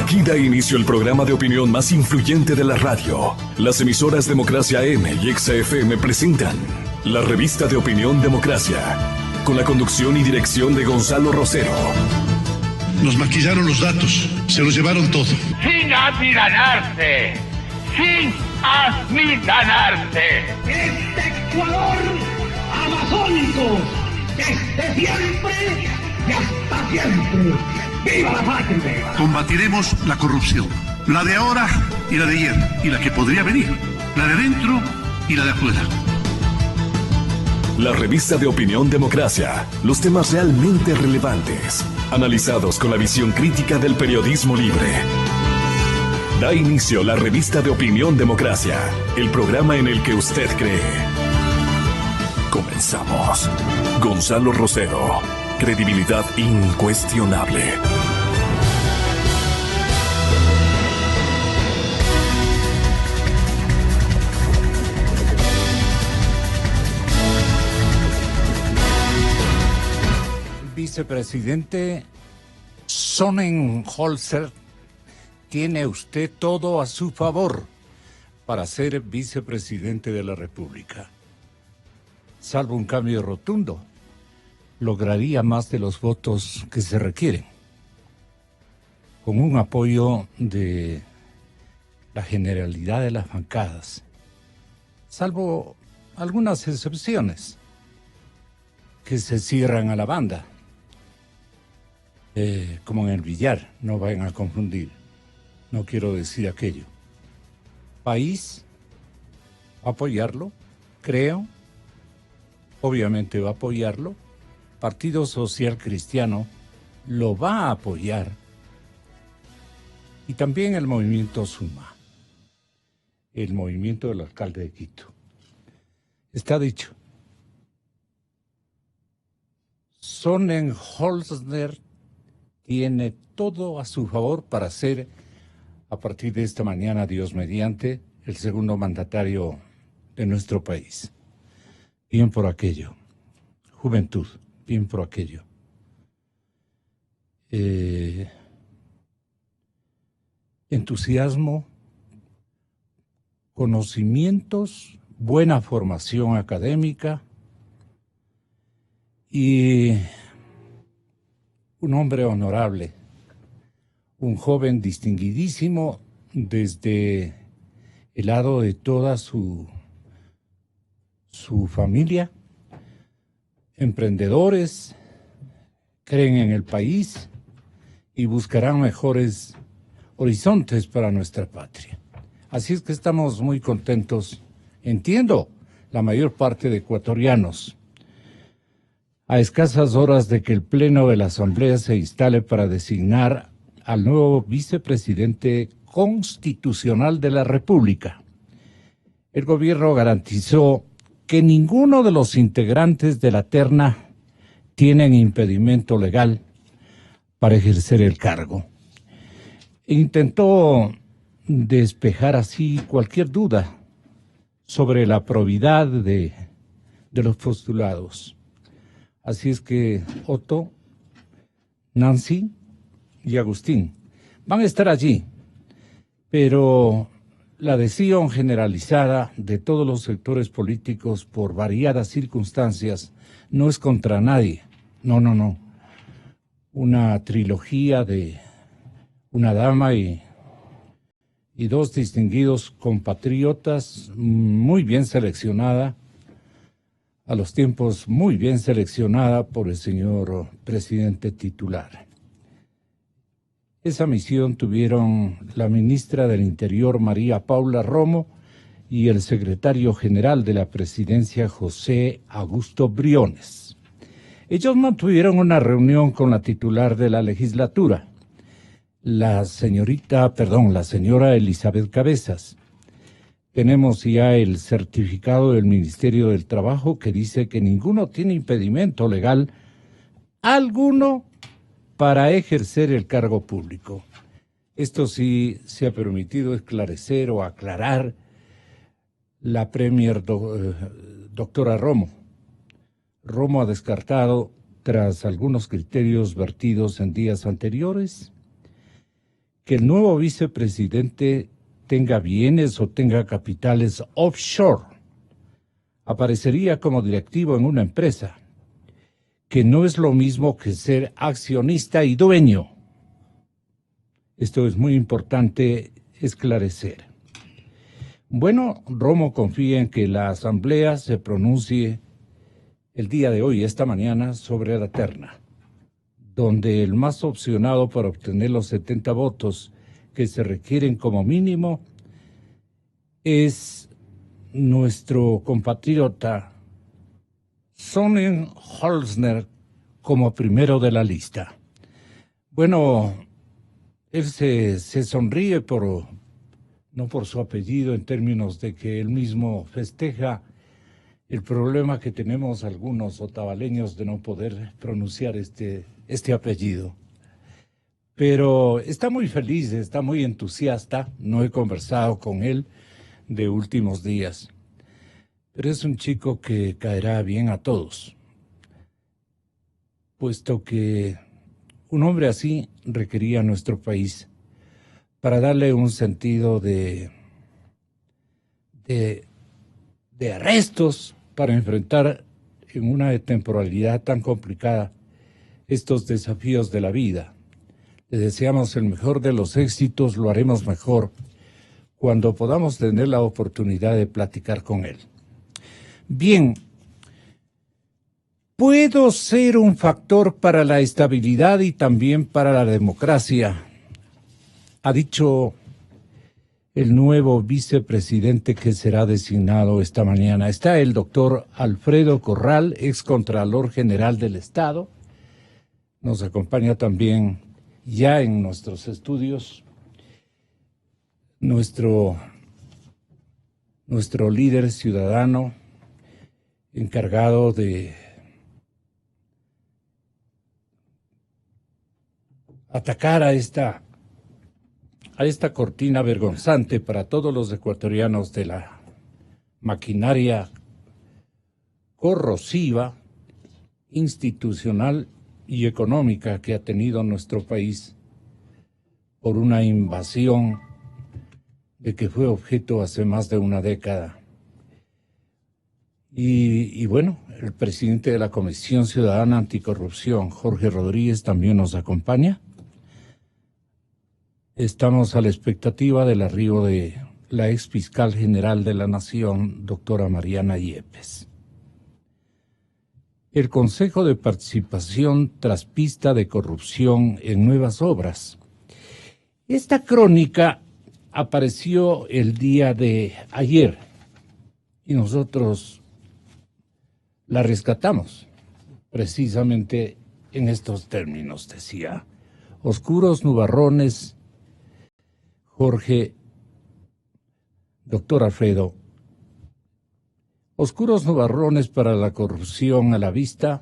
Aquí da inicio el programa de opinión más influyente de la radio. Las emisoras Democracia AM y XFM presentan la revista de opinión Democracia, con la conducción y dirección de Gonzalo Rosero. Nos maquillaron los datos, se los llevaron todo. Sin amilanarse, sin amilanarse. Este Ecuador amazónico, desde siempre y hasta siempre. ¡Viva la patria! Combatiremos la corrupción, la de ahora y la de ayer, y la que podría venir, la de dentro y la de afuera. La revista de opinión Democracia, los temas realmente relevantes, analizados con la visión crítica del periodismo libre. Da inicio la revista de opinión Democracia, el programa en el que usted cree. Comenzamos. Gonzalo Rosero, credibilidad incuestionable. Vicepresidente Sonnenholzer, tiene usted todo a su favor para ser vicepresidente de la República. Salvo un cambio rotundo, lograría más de los votos que se requieren, con un apoyo de la generalidad de las bancadas, salvo algunas excepciones que se cierran a la banda. Como en el billar, no vayan a confundir. No quiero decir aquello. País, apoyarlo, creo. Obviamente va a apoyarlo. Partido Social Cristiano lo va a apoyar. Y también el movimiento Suma, el movimiento del alcalde de Quito. Está dicho. Sonnenholzer tiene todo a su favor para ser, a partir de esta mañana, Dios mediante, el segundo mandatario de nuestro país. Bien por aquello. Juventud, bien por aquello. Entusiasmo, conocimientos, buena formación académica y un hombre honorable, un joven distinguidísimo desde el lado de toda su familia, emprendedores, creen en el país y buscarán mejores horizontes para nuestra patria. Así es que estamos muy contentos, entiendo, la mayor parte de ecuatorianos, a escasas horas de que el Pleno de la Asamblea se instale para designar al nuevo vicepresidente constitucional de la República. El gobierno garantizó que ninguno de los integrantes de la terna tienen impedimento legal para ejercer el cargo. Intentó despejar así cualquier duda sobre la probidad de los postulados. Así es que Otto, Nancy y Agustín van a estar allí, pero la adhesión generalizada de todos los sectores políticos por variadas circunstancias no es contra nadie. No. Una trilogía de una dama y dos distinguidos compatriotas, muy bien seleccionada, a los tiempos muy bien seleccionada por el señor presidente titular. Esa misión tuvieron la ministra del Interior, María Paula Romo, y el secretario general de la presidencia, José Augusto Briones. Ellos mantuvieron una reunión con la titular de la legislatura, la señora Elizabeth Cabezas. Tenemos ya el certificado del Ministerio del Trabajo que dice que ninguno tiene impedimento legal alguno para ejercer el cargo público. Esto sí se ha permitido esclarecer o aclarar la premier doctora Romo. Romo ha descartado, tras algunos criterios vertidos en días anteriores, que el nuevo vicepresidente tenga bienes o tenga capitales offshore. Aparecería como directivo en una empresa, que no es lo mismo que ser accionista y dueño. Esto es muy importante esclarecer. Bueno, Romo confía en que la Asamblea se pronuncie el día de hoy, esta mañana, sobre la terna, donde el más opcionado para obtener los 70 votos que se requieren como mínimo es nuestro compatriota Sonnenholzner como primero de la lista. Bueno, él se sonríe no por su apellido, en términos de que él mismo festeja el problema que tenemos algunos otavaleños de no poder pronunciar este apellido. Pero está muy feliz, está muy entusiasta. No he conversado con él de últimos días, pero es un chico que caerá bien a todos, puesto que un hombre así requería nuestro país para darle un sentido de arrestos para enfrentar en una temporalidad tan complicada estos desafíos de la vida. Le deseamos el mejor de los éxitos, lo haremos mejor cuando podamos tener la oportunidad de platicar con él. Bien, puedo ser un factor para la estabilidad y también para la democracia, ha dicho el nuevo vicepresidente que será designado esta mañana. Está el doctor Alfredo Corral, excontralor general del Estado. Nos acompaña también ya en nuestros estudios nuestro líder ciudadano encargado de atacar a esta cortina vergonzante para todos los ecuatorianos de la maquinaria corrosiva, institucional y económica que ha tenido nuestro país por una invasión de que fue objeto hace más de una década. Y bueno, el presidente de la Comisión Ciudadana Anticorrupción, Jorge Rodríguez, también nos acompaña. Estamos a la expectativa del arribo de la ex fiscal general de la Nación, doctora Mariana Yepes. El Consejo de Participación tras pista de corrupción en nuevas obras. Esta crónica apareció el día de ayer y nosotros la rescatamos precisamente en estos términos. Decía: oscuros nubarrones, Jorge, doctor Alfredo, oscuros nubarrones para la corrupción a la vista.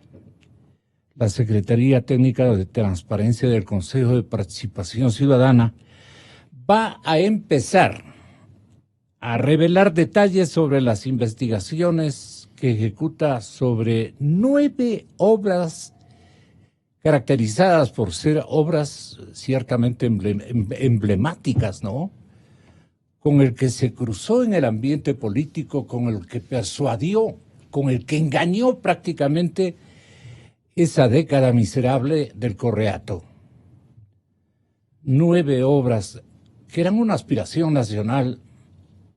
La Secretaría Técnica de Transparencia del Consejo de Participación Ciudadana va a empezar a revelar detalles sobre las investigaciones que ejecuta sobre 9 obras caracterizadas por ser obras ciertamente emblemáticas, ¿no? Con el que se cruzó en el ambiente político, con el que persuadió, con el que engañó prácticamente esa década miserable del Correato. 9 obras que eran una aspiración nacional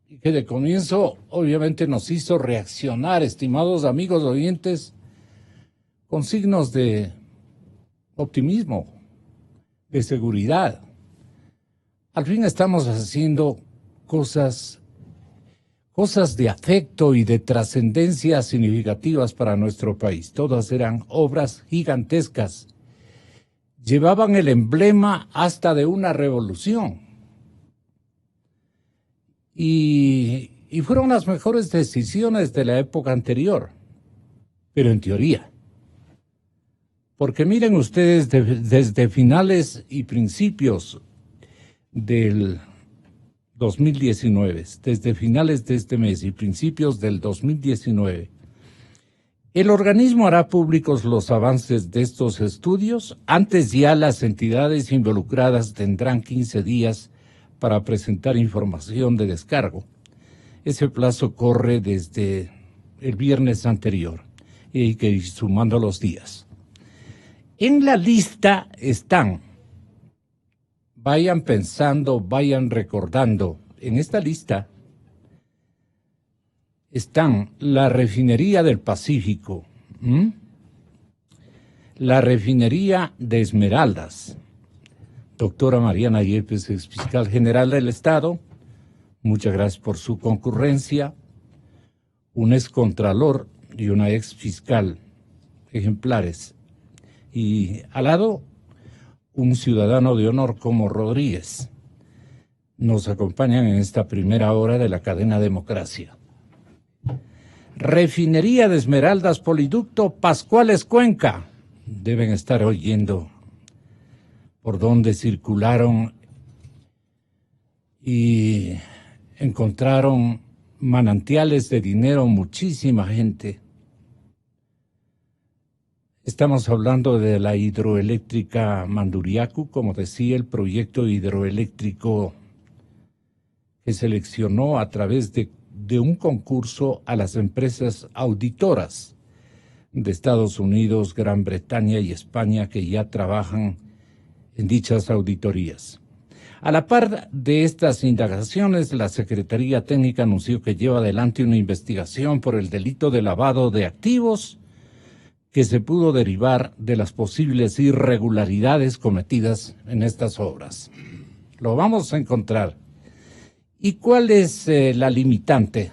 y que de comienzo obviamente nos hizo reaccionar, estimados amigos oyentes, con signos de optimismo, de seguridad. Al fin estamos haciendo cosas de afecto y de trascendencia significativas para nuestro país. Todas eran obras gigantescas. Llevaban el emblema hasta de una revolución. Y fueron las mejores decisiones de la época anterior, pero en teoría. Porque miren ustedes, desde finales y principios del 2019, desde finales de este mes y principios del 2019, El organismo hará públicos los avances de estos estudios. Antes ya las entidades involucradas tendrán 15 días para presentar información de descargo. Ese plazo corre desde el viernes anterior y hay que ir sumando los días. En la lista están, vayan pensando, vayan recordando, en esta lista están la Refinería del Pacífico, la Refinería de Esmeraldas, doctora Mariana Yepes, exfiscal general del Estado, muchas gracias por su concurrencia, un excontralor y una exfiscal ejemplares, y al lado un ciudadano de honor como Rodríguez. Nos acompañan en esta primera hora de la cadena Democracia. Refinería de Esmeraldas, Poliducto Pascuales Cuenca. Deben estar oyendo por dónde circularon y encontraron manantiales de dinero muchísima gente. Estamos hablando de la hidroeléctrica Manduriacu, como decía, el proyecto hidroeléctrico que seleccionó a través de un concurso a las empresas auditoras de Estados Unidos, Gran Bretaña y España que ya trabajan en dichas auditorías. A la par de estas indagaciones, la Secretaría Técnica anunció que lleva adelante una investigación por el delito de lavado de activos que se pudo derivar de las posibles irregularidades cometidas en estas obras. Lo vamos a encontrar. ¿Y cuál es la limitante?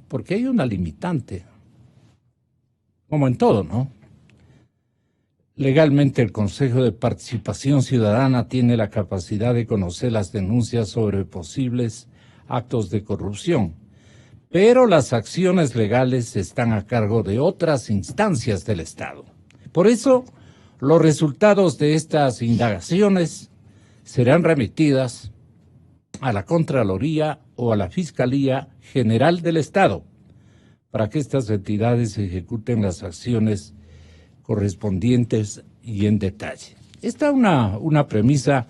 Porque hay una limitante, como en todo, ¿no? Legalmente el Consejo de Participación Ciudadana tiene la capacidad de conocer las denuncias sobre posibles actos de corrupción, pero las acciones legales están a cargo de otras instancias del Estado. Por eso, los resultados de estas indagaciones serán remitidas a la Contraloría o a la Fiscalía General del Estado para que estas entidades ejecuten las acciones correspondientes y en detalle. Esta es una premisa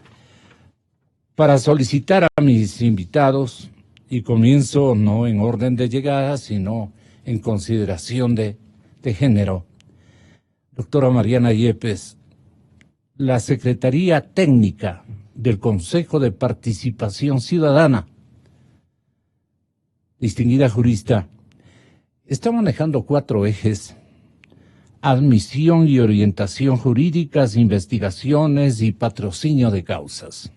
para solicitar a mis invitados, y comienzo no en orden de llegada, sino en consideración de género. Doctora Mariana Yepes, la Secretaría Técnica del Consejo de Participación Ciudadana, distinguida jurista, está manejando 4 ejes: admisión y orientación jurídicas, investigaciones y patrocinio de causas.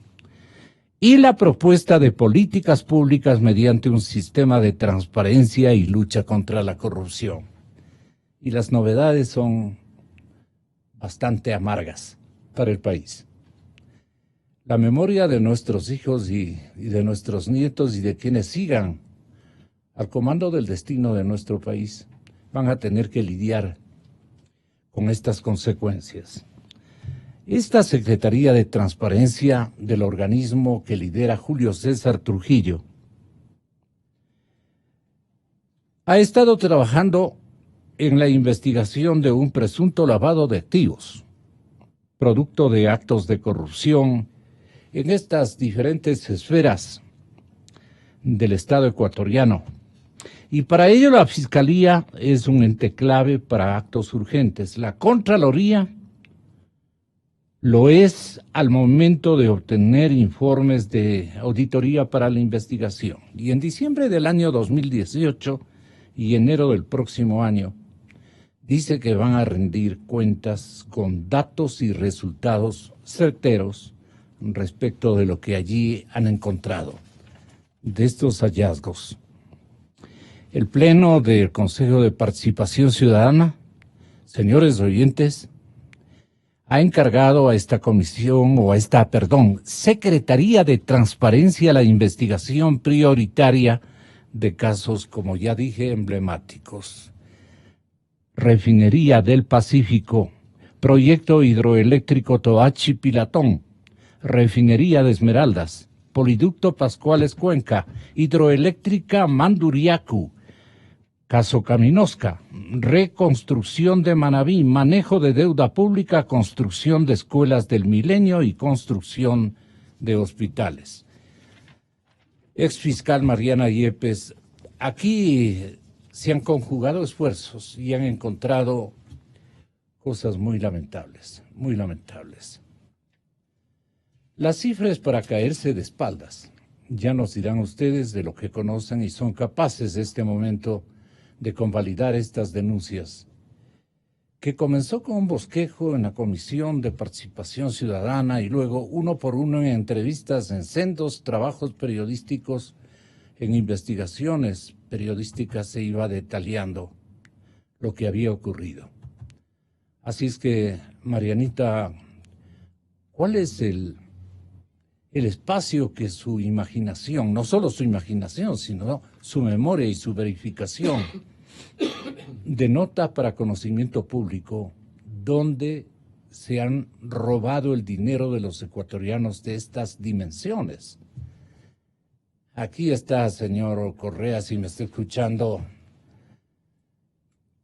Y la propuesta de políticas públicas mediante un sistema de transparencia y lucha contra la corrupción. Y las novedades son bastante amargas para el país. La memoria de nuestros hijos y de nuestros nietos y de quienes sigan al comando del destino de nuestro país van a tener que lidiar con estas consecuencias. Esta Secretaría de Transparencia del organismo que lidera Julio César Trujillo ha estado trabajando en la investigación de un presunto lavado de activos, producto de actos de corrupción en estas diferentes esferas del Estado ecuatoriano. Y para ello la Fiscalía es un ente clave para actos urgentes. La Contraloría lo es al momento de obtener informes de auditoría para la investigación. Y en diciembre del año 2018 y enero del próximo año, dice que van a rendir cuentas con datos y resultados certeros respecto de lo que allí han encontrado, de estos hallazgos. El Pleno del Consejo de Participación Ciudadana, señores oyentes, ha encargado a esta comisión Secretaría de Transparencia la investigación prioritaria de casos, como ya dije, emblemáticos. Refinería del Pacífico, Proyecto Hidroeléctrico Toachi-Pilatón, Refinería de Esmeraldas, Poliducto Pascuales Cuenca, Hidroeléctrica Manduriacu, Caso Caminosca, reconstrucción de Manabí, manejo de deuda pública, construcción de escuelas del milenio y construcción de hospitales. Exfiscal Mariana Yepes, aquí se han conjugado esfuerzos y han encontrado cosas muy lamentables, muy lamentables. La cifra es para caerse de espaldas. Ya nos dirán ustedes de lo que conocen y son capaces de este momento de convalidar estas denuncias, que comenzó con un bosquejo en la Comisión de Participación Ciudadana y luego uno por uno en entrevistas, en sendos trabajos periodísticos, en investigaciones periodísticas se iba detallando lo que había ocurrido. Así es que, Marianita, ¿cuál es el espacio que su imaginación, no solo su imaginación, sino su memoria y su verificación, denota para conocimiento público donde se han robado el dinero de los ecuatorianos de estas dimensiones? Aquí está, señor Correa, si me está escuchando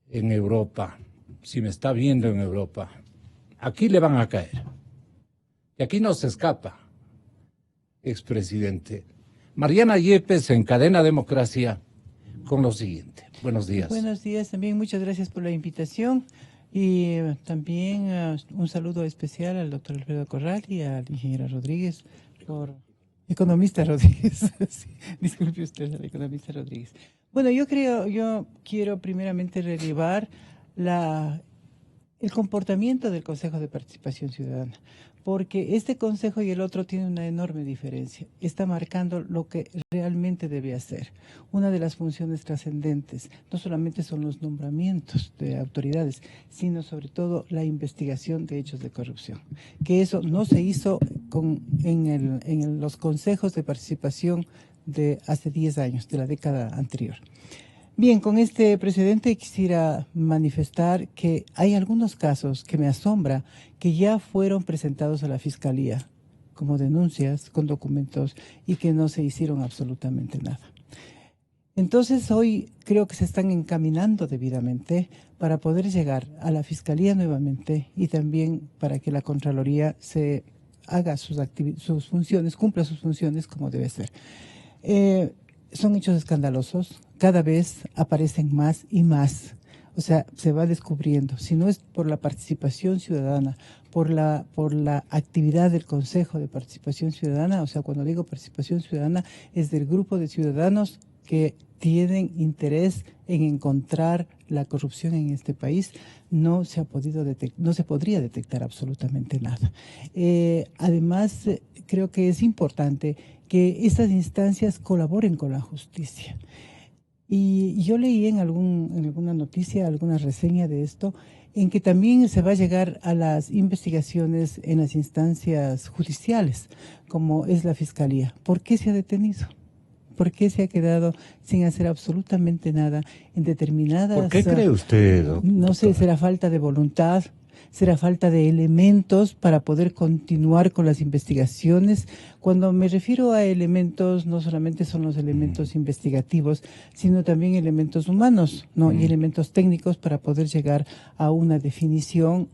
en Europa, si me está viendo en Europa, aquí le van a caer. Y aquí no se escapa, expresidente. Mariana Yepes en Cadena Democracia con lo siguiente. Buenos días. Buenos días también, muchas gracias por la invitación y también un saludo especial al doctor Alfredo Corral y al ingeniero Rodríguez, economista Rodríguez. Sí, disculpe usted, al economista Rodríguez. Bueno, yo quiero primeramente relevar el comportamiento del Consejo de Participación Ciudadana, porque este consejo y el otro tienen una enorme diferencia. Está marcando lo que realmente debe hacer. Una de las funciones trascendentes no solamente son los nombramientos de autoridades, sino sobre todo la investigación de hechos de corrupción. Que eso no se hizo en los consejos de participación de hace 10 años, de la década anterior. Bien, con este precedente quisiera manifestar que hay algunos casos que me asombra que ya fueron presentados a la Fiscalía como denuncias con documentos y que no se hicieron absolutamente nada. Entonces hoy creo que se están encaminando debidamente para poder llegar a la Fiscalía nuevamente y también para que la Contraloría se haga sus funciones, cumpla sus funciones como debe ser. Son hechos escandalosos, cada vez aparecen más y más, o sea, se va descubriendo. Si no es por la participación ciudadana, por la actividad del Consejo de Participación Ciudadana, o sea, cuando digo participación ciudadana, es del grupo de ciudadanos que tienen interés en encontrar la corrupción en este país, no se podría detectar absolutamente nada. Además, creo que es importante que estas instancias colaboren con la justicia. Y yo leí en alguna noticia, alguna reseña de esto, en que también se va a llegar a las investigaciones en las instancias judiciales, como es la Fiscalía. ¿Por qué se ha detenido? ¿Por qué se ha quedado sin hacer absolutamente nada en determinadas... ¿Por qué cree usted, doctor? No sé, será falta de voluntad, será falta de elementos para poder continuar con las investigaciones. Cuando me refiero a elementos, no solamente son los elementos investigativos, sino también elementos humanos, ¿no? Y elementos técnicos para poder llegar a una definición,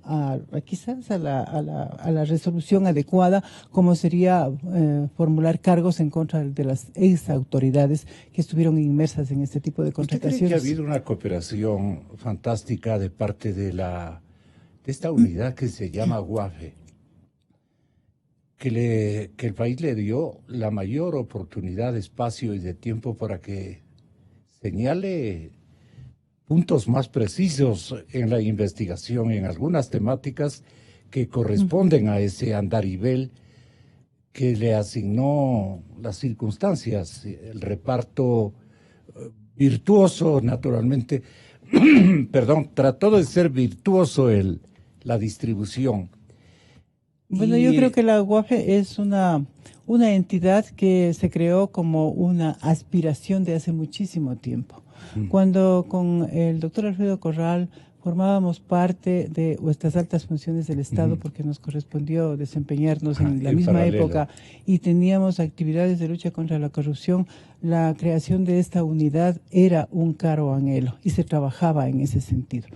quizás a la resolución adecuada, como sería formular cargos en contra de las ex autoridades que estuvieron inmersas en este tipo de contrataciones. ¿Usted cree que ha habido una cooperación fantástica de parte de esta unidad que se llama UAFE, que el país le dio la mayor oportunidad de espacio y de tiempo para que señale puntos más precisos en la investigación, en algunas temáticas que corresponden a ese andarivel que le asignó las circunstancias, el reparto virtuoso, naturalmente, perdón, trató de ser virtuoso la distribución. Bueno, yo creo que la UAFE es una entidad que se creó como una aspiración de hace muchísimo tiempo. Cuando con el doctor Alfredo Corral formábamos parte de estas altas funciones del Estado porque nos correspondió desempeñarnos en la misma paralelo. época y teníamos actividades de lucha contra la corrupción. La creación de esta unidad era un caro anhelo y se trabajaba en ese sentido.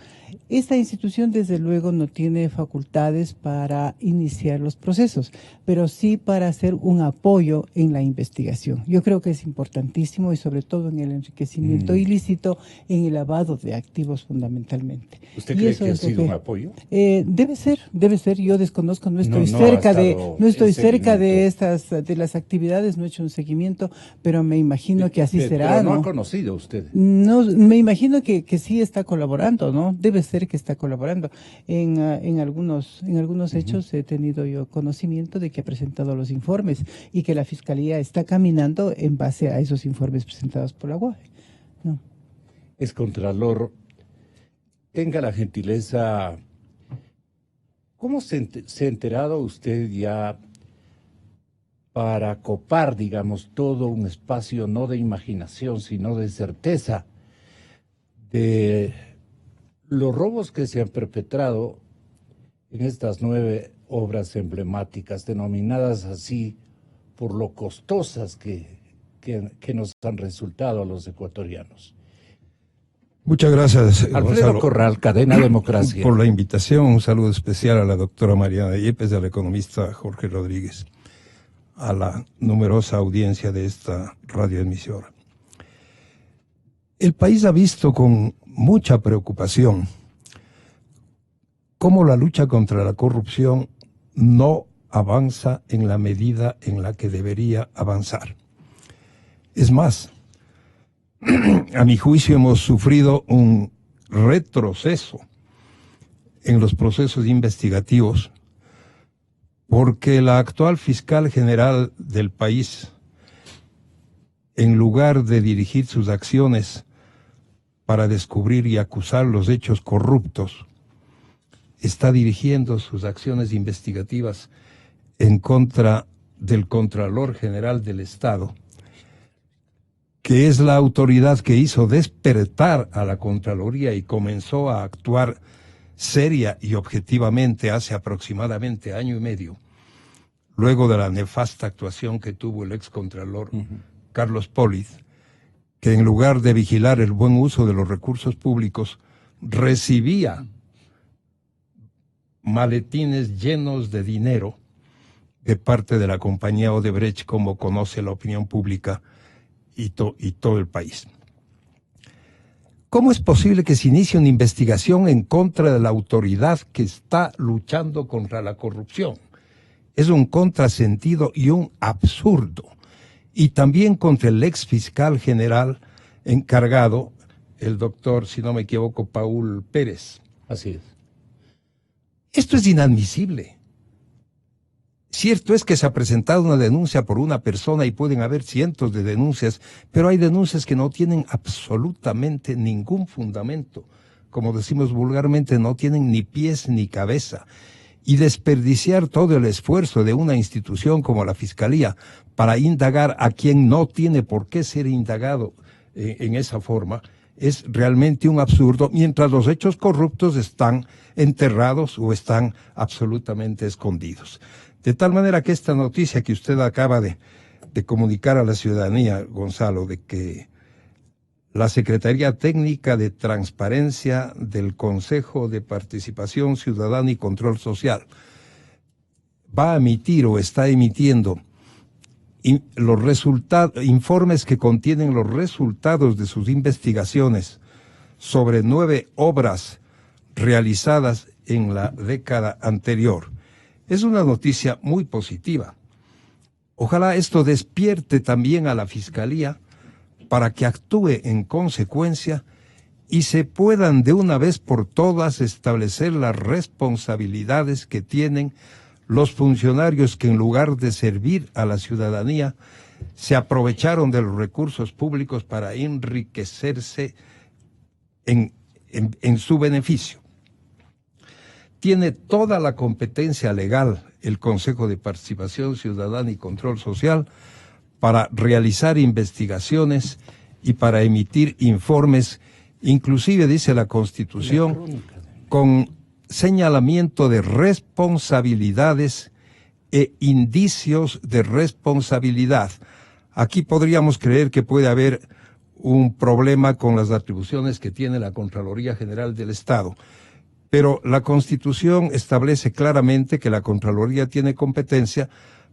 Esta institución, desde luego, no tiene facultades para iniciar los procesos, pero sí para hacer un apoyo en la investigación. Yo creo que es importantísimo y sobre todo en el enriquecimiento ilícito, en el lavado de activos fundamentalmente. ¿Usted Y cree eso que ha es lo sido un apoyo? Debe ser. Yo desconozco, no estoy No ha cerca estado no estoy en cerca de seguimiento. de las actividades, no he hecho un seguimiento, pero me imagino que así será, Pero no ¿no? ha conocido usted. No, me imagino que sí está colaborando, ¿no? Debe ser que está colaborando. En algunos hechos he tenido yo conocimiento de que ha presentado los informes y que la Fiscalía está caminando en base a esos informes presentados por la UAGE, ¿no? Excontralor, tenga la gentileza, ¿cómo se ha enterado usted ya para copar, digamos, todo un espacio no de imaginación, sino de certeza, de los robos que se han perpetrado en estas 9 obras emblemáticas, denominadas así por lo costosas que nos han resultado a los ecuatorianos? Muchas gracias, Alfredo Gonzalo, Corral, Cadena Democracia. por la invitación. Un saludo especial a la doctora Mariana Yepes, al economista Jorge Rodríguez, a la numerosa audiencia de esta radioemisora. El país ha visto con mucha preocupación cómo la lucha contra la corrupción no avanza en la medida en la que debería avanzar. Es más, a mi juicio hemos sufrido un retroceso en los procesos investigativos porque la actual fiscal general del país, en lugar de dirigir sus acciones para descubrir y acusar los hechos corruptos, está dirigiendo sus acciones investigativas en contra del Contralor General del Estado, que es la autoridad que hizo despertar a la Contraloría y comenzó a actuar seria y objetivamente hace aproximadamente año y medio, luego de la nefasta actuación que tuvo el excontralor Carlos Poliz, que en lugar de vigilar el buen uso de los recursos públicos, recibía maletines llenos de dinero de parte de la compañía Odebrecht, como conoce la opinión pública y todo el país. ¿Cómo es posible que se inicie una investigación en contra de la autoridad que está luchando contra la corrupción? Es un contrasentido y un absurdo. Y también contra el ex fiscal general encargado, el doctor, si no me equivoco, Paul Pérez. Así es. Esto es inadmisible. Cierto es que se ha presentado una denuncia por una persona y pueden haber cientos de denuncias, pero hay denuncias que no tienen absolutamente ningún fundamento. Como decimos vulgarmente, no tienen ni pies ni cabeza. Y desperdiciar todo el esfuerzo de una institución como la Fiscalía para indagar a quien no tiene por qué ser indagado en esa forma es realmente un absurdo, mientras los hechos corruptos están enterrados o están absolutamente escondidos. De tal manera que esta noticia que usted acaba de comunicar a la ciudadanía, Gonzalo, de que la Secretaría Técnica de Transparencia del Consejo de Participación Ciudadana y Control Social va a emitir o está emitiendo informes que contienen los resultados de sus investigaciones sobre 9 obras realizadas en la década anterior. Es una noticia muy positiva. Ojalá esto despierte también a la Fiscalía para que actúe en consecuencia y se puedan de una vez por todas establecer las responsabilidades que tienen los funcionarios que en lugar de servir a la ciudadanía se aprovecharon de los recursos públicos para enriquecerse en su beneficio. Tiene toda la competencia legal el Consejo de Participación Ciudadana y Control Social para realizar investigaciones y para emitir informes. Inclusive dice la Constitución con señalamiento de responsabilidades e indicios de responsabilidad. Aquí podríamos creer que puede haber un problema con las atribuciones que tiene la Contraloría General del Estado, pero la Constitución establece claramente que la Contraloría tiene competencia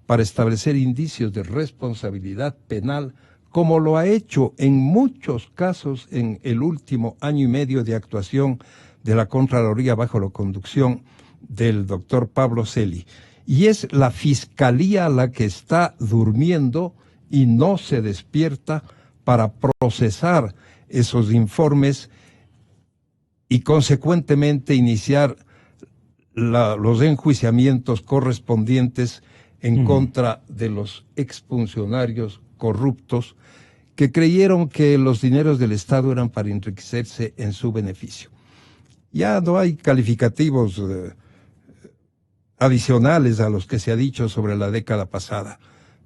para establecer indicios de responsabilidad penal, como lo ha hecho en muchos casos en el último año y medio de actuación de la Contraloría bajo la conducción del doctor Pablo Celi. Y es la Fiscalía la que está durmiendo y no se despierta para procesar esos informes y consecuentemente iniciar los enjuiciamientos correspondientes en contra de los exfuncionarios corruptos que creyeron que los dineros del Estado eran para enriquecerse en su beneficio. Ya no hay calificativos adicionales a los que se ha dicho sobre la década pasada.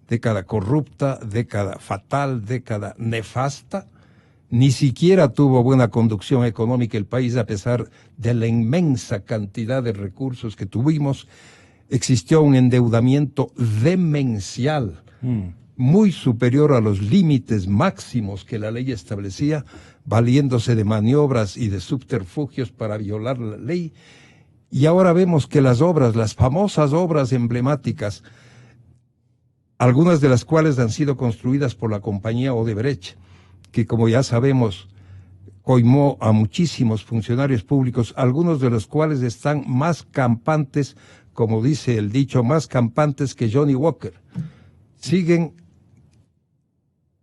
Década corrupta, década fatal, década nefasta. Ni siquiera tuvo buena conducción económica el país a pesar de la inmensa cantidad de recursos que tuvimos. Existió un endeudamiento demencial, muy superior a los límites máximos que la ley establecía, valiéndose de maniobras y de subterfugios para violar la ley. Y ahora vemos que las obras, las famosas obras emblemáticas, algunas de las cuales han sido construidas por la compañía Odebrecht, que como ya sabemos coimó a muchísimos funcionarios públicos, algunos de los cuales están más campantes, como dice el dicho, más campantes que Johnny Walker. Siguen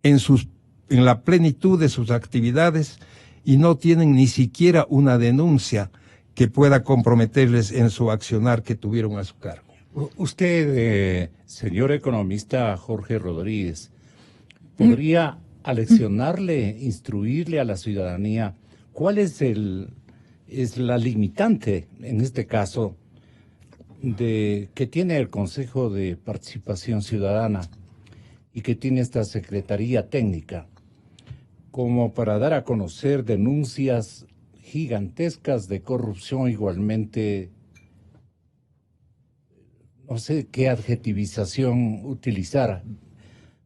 en la plenitud de sus actividades y no tienen ni siquiera una denuncia que pueda comprometerles en su accionar que tuvieron a su cargo. Usted, señor economista Jorge Rodríguez, ¿podría aleccionarle, instruirle a la ciudadanía cuál es la limitante, en este caso, que tiene el Consejo de Participación Ciudadana y que tiene esta Secretaría Técnica, como para dar a conocer denuncias gigantescas de corrupción igualmente, no sé qué adjetivización utilizar,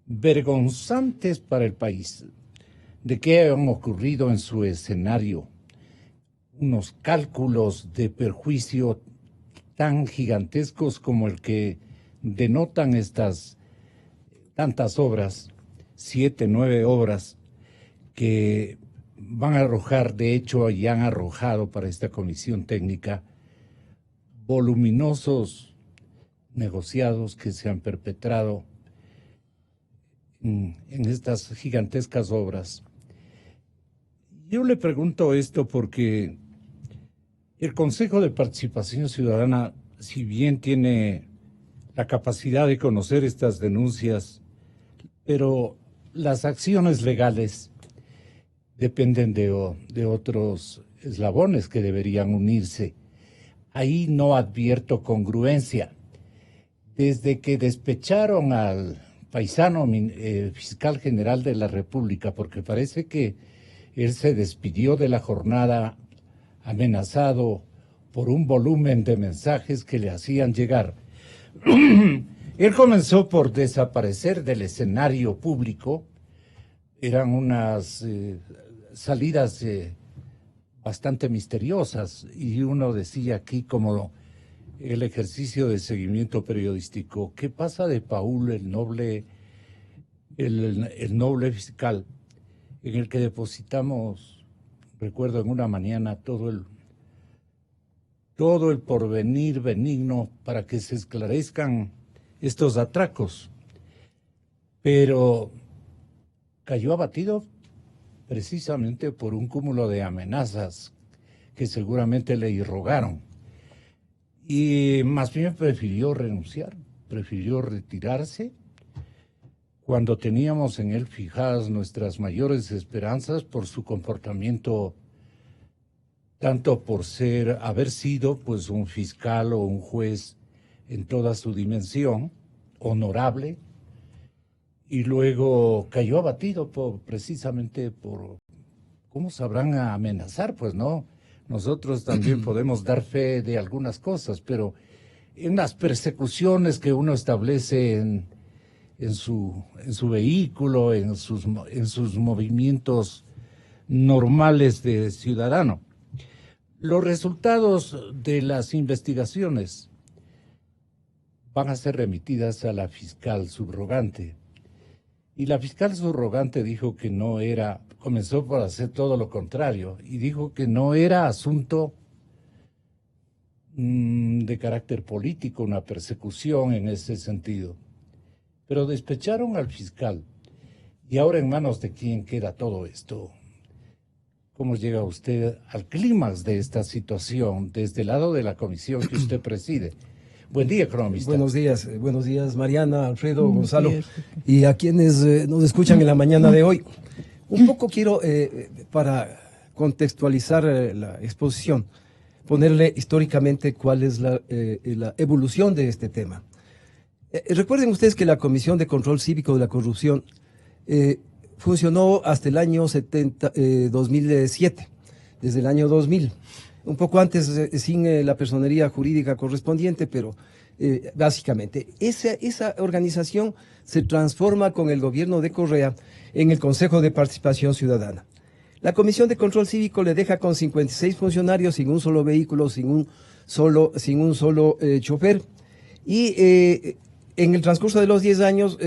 vergonzantes para el país, de qué han ocurrido en su escenario, unos cálculos de perjuicio tan gigantescos como el que denotan estas tantas obras, 7, 9 obras, que van a arrojar, de hecho ya han arrojado para esta comisión técnica, voluminosos negociados que se han perpetrado en estas gigantescas obras. Yo le pregunto esto porque el Consejo de Participación Ciudadana, si bien tiene la capacidad de conocer estas denuncias, pero las acciones legales dependen de otros eslabones que deberían unirse. Ahí no advierto congruencia. Desde que despecharon al paisano fiscal general de la República, porque parece que él se despidió de la jornada amenazado por un volumen de mensajes que le hacían llegar. Él comenzó por desaparecer del escenario público. Eran unas salidas bastante misteriosas y uno decía aquí como el ejercicio de seguimiento periodístico. ¿Qué pasa de Paul, el noble fiscal, en el que depositamos, recuerdo en una mañana, todo el porvenir benigno para que se esclarezcan estos atracos? Pero cayó abatido precisamente por un cúmulo de amenazas que seguramente le irrogaron. Y más bien prefirió renunciar, prefirió retirarse cuando teníamos en él fijadas nuestras mayores esperanzas por su comportamiento, tanto por haber sido pues un fiscal o un juez en toda su dimensión, honorable, y luego cayó abatido precisamente por, ¿cómo sabrán amenazar? Pues no, nosotros también podemos dar fe de algunas cosas, pero en las persecuciones que uno establece en su vehículo, en sus movimientos normales de ciudadano, los resultados de las investigaciones van a ser remitidas a la fiscal subrogante. Y la fiscal subrogante dijo que no era, comenzó por hacer todo lo contrario, y dijo que no era asunto de carácter político, una persecución en ese sentido. Pero despecharon al fiscal. Y ahora, ¿en manos de quién queda todo esto? ¿Cómo llega usted al clímax de esta situación desde el lado de la comisión que usted preside? Buen día, economista. Buenos días Mariana, Alfredo, Gonzalo, y a quienes nos escuchan en la mañana de hoy. Un poco quiero, para contextualizar la exposición, ponerle históricamente cuál es la evolución de este tema. Recuerden ustedes que la Comisión de Control Cívico de la Corrupción funcionó hasta el año 2007, desde el año 2000. Un poco antes, sin la personería jurídica correspondiente, pero básicamente esa organización se transforma con el gobierno de Correa en el Consejo de Participación Ciudadana. La Comisión de Control Cívico le deja con 56 funcionarios, sin un solo vehículo, sin un solo chofer, y en el transcurso de los 10 años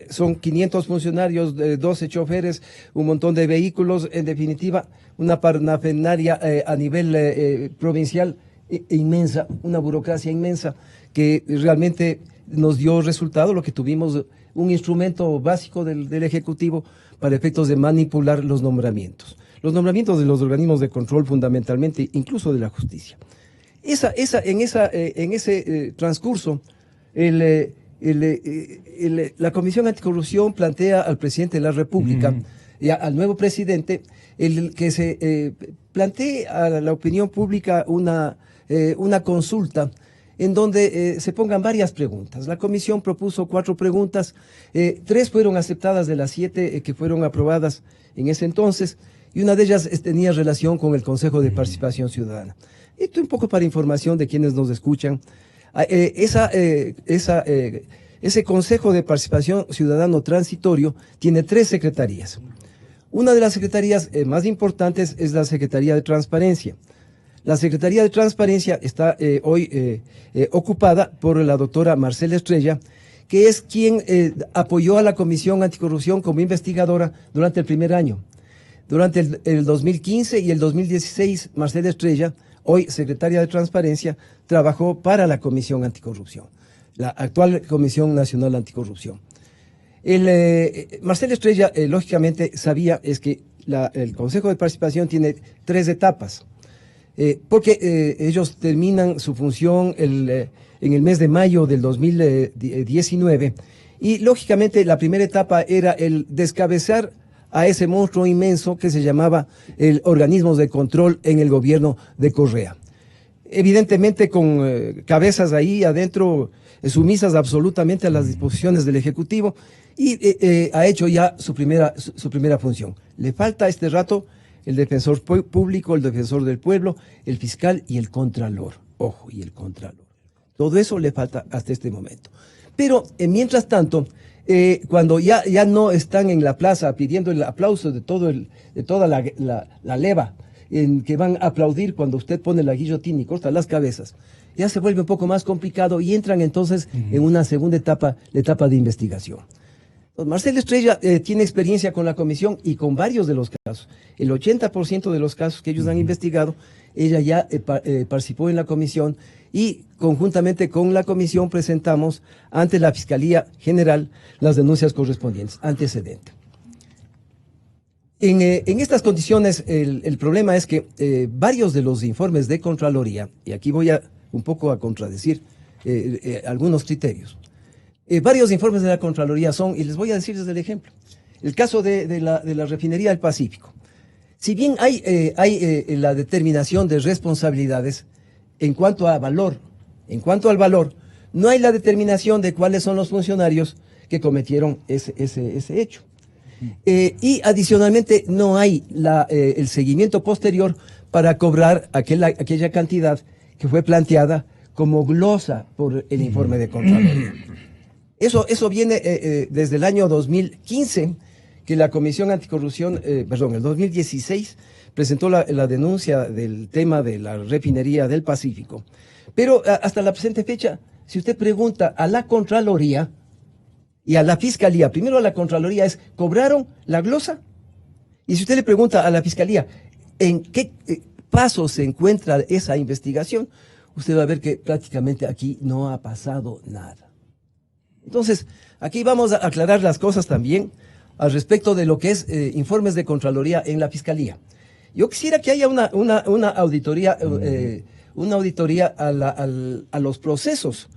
son 500 funcionarios, 12 choferes, un montón de vehículos, en definitiva, una parafernalia a nivel provincial inmensa, una burocracia inmensa que realmente nos dio resultado, lo que tuvimos un instrumento básico del Ejecutivo para efectos de manipular los nombramientos de los organismos de control fundamentalmente, incluso de la justicia. En ese transcurso, la Comisión Anticorrupción plantea al presidente de la República y al nuevo presidente que se plantee a la opinión pública una consulta en donde se pongan varias preguntas. La comisión propuso 4 preguntas, 3 fueron aceptadas de las 7 que fueron aprobadas en ese entonces, y una de ellas tenía relación con el Consejo de Participación Ciudadana. Esto un poco para información de quienes nos escuchan. Ese Consejo de Participación Ciudadano transitorio tiene 3 secretarías. Una de las secretarías más importantes es la Secretaría de Transparencia. La Secretaría de Transparencia está hoy ocupada por la doctora Marcela Estrella, que es quien apoyó a la Comisión Anticorrupción como investigadora durante el primer año. Durante el 2015 y el 2016, Marcela Estrella, hoy secretaria de Transparencia, trabajó para la Comisión Anticorrupción, la actual Comisión Nacional Anticorrupción. Marcela Estrella, lógicamente, sabía que el Consejo de Participación tiene 3 etapas, porque ellos terminan su función en el mes de mayo del 2019, y lógicamente la primera etapa era el descabezar a ese monstruo inmenso que se llamaba el organismo de control en el gobierno de Correa. Evidentemente con cabezas ahí adentro sumisas absolutamente a las disposiciones del Ejecutivo, y ha hecho ya su primera función. Le falta a este rato el defensor público, el defensor del pueblo, el fiscal y el contralor. Ojo, y el contralor. Todo eso le falta hasta este momento. Pero mientras tanto, cuando ya no están en la plaza pidiendo el aplauso de toda la leva en que van a aplaudir cuando usted pone la guillotina y corta las cabezas, ya se vuelve un poco más complicado y entran entonces en una segunda etapa, la etapa de investigación. Marcela Estrella tiene experiencia con la comisión y con varios de los casos. El 80% de los casos que ellos han investigado, ella ya participó en la comisión, y conjuntamente con la comisión presentamos ante la Fiscalía General las denuncias correspondientes, antecedente. En estas condiciones, el problema es que varios de los informes de Contraloría, y aquí voy un poco a contradecir algunos criterios, varios informes de la Contraloría son, y les voy a decir desde el ejemplo, el caso de la refinería del Pacífico. Si bien hay la determinación de responsabilidades en cuanto al valor, no hay la determinación de cuáles son los funcionarios que cometieron ese hecho. Y adicionalmente no hay el seguimiento posterior para cobrar aquella cantidad que fue planteada como glosa por el informe de Contraloría. Eso viene desde el año 2015, que la Comisión Anticorrupción, el 2016, presentó la denuncia del tema de la refinería del Pacífico. Pero hasta la presente fecha, si usted pregunta a la Contraloría y a la Fiscalía, primero a la Contraloría es, ¿cobraron la glosa? Y si usted le pregunta a la Fiscalía, ¿en qué paso se encuentra esa investigación? Usted va a ver que prácticamente aquí no ha pasado nada. Entonces, aquí vamos a aclarar las cosas también al respecto de lo que es informes de Contraloría en la Fiscalía. Yo quisiera que haya una auditoría, a los procesos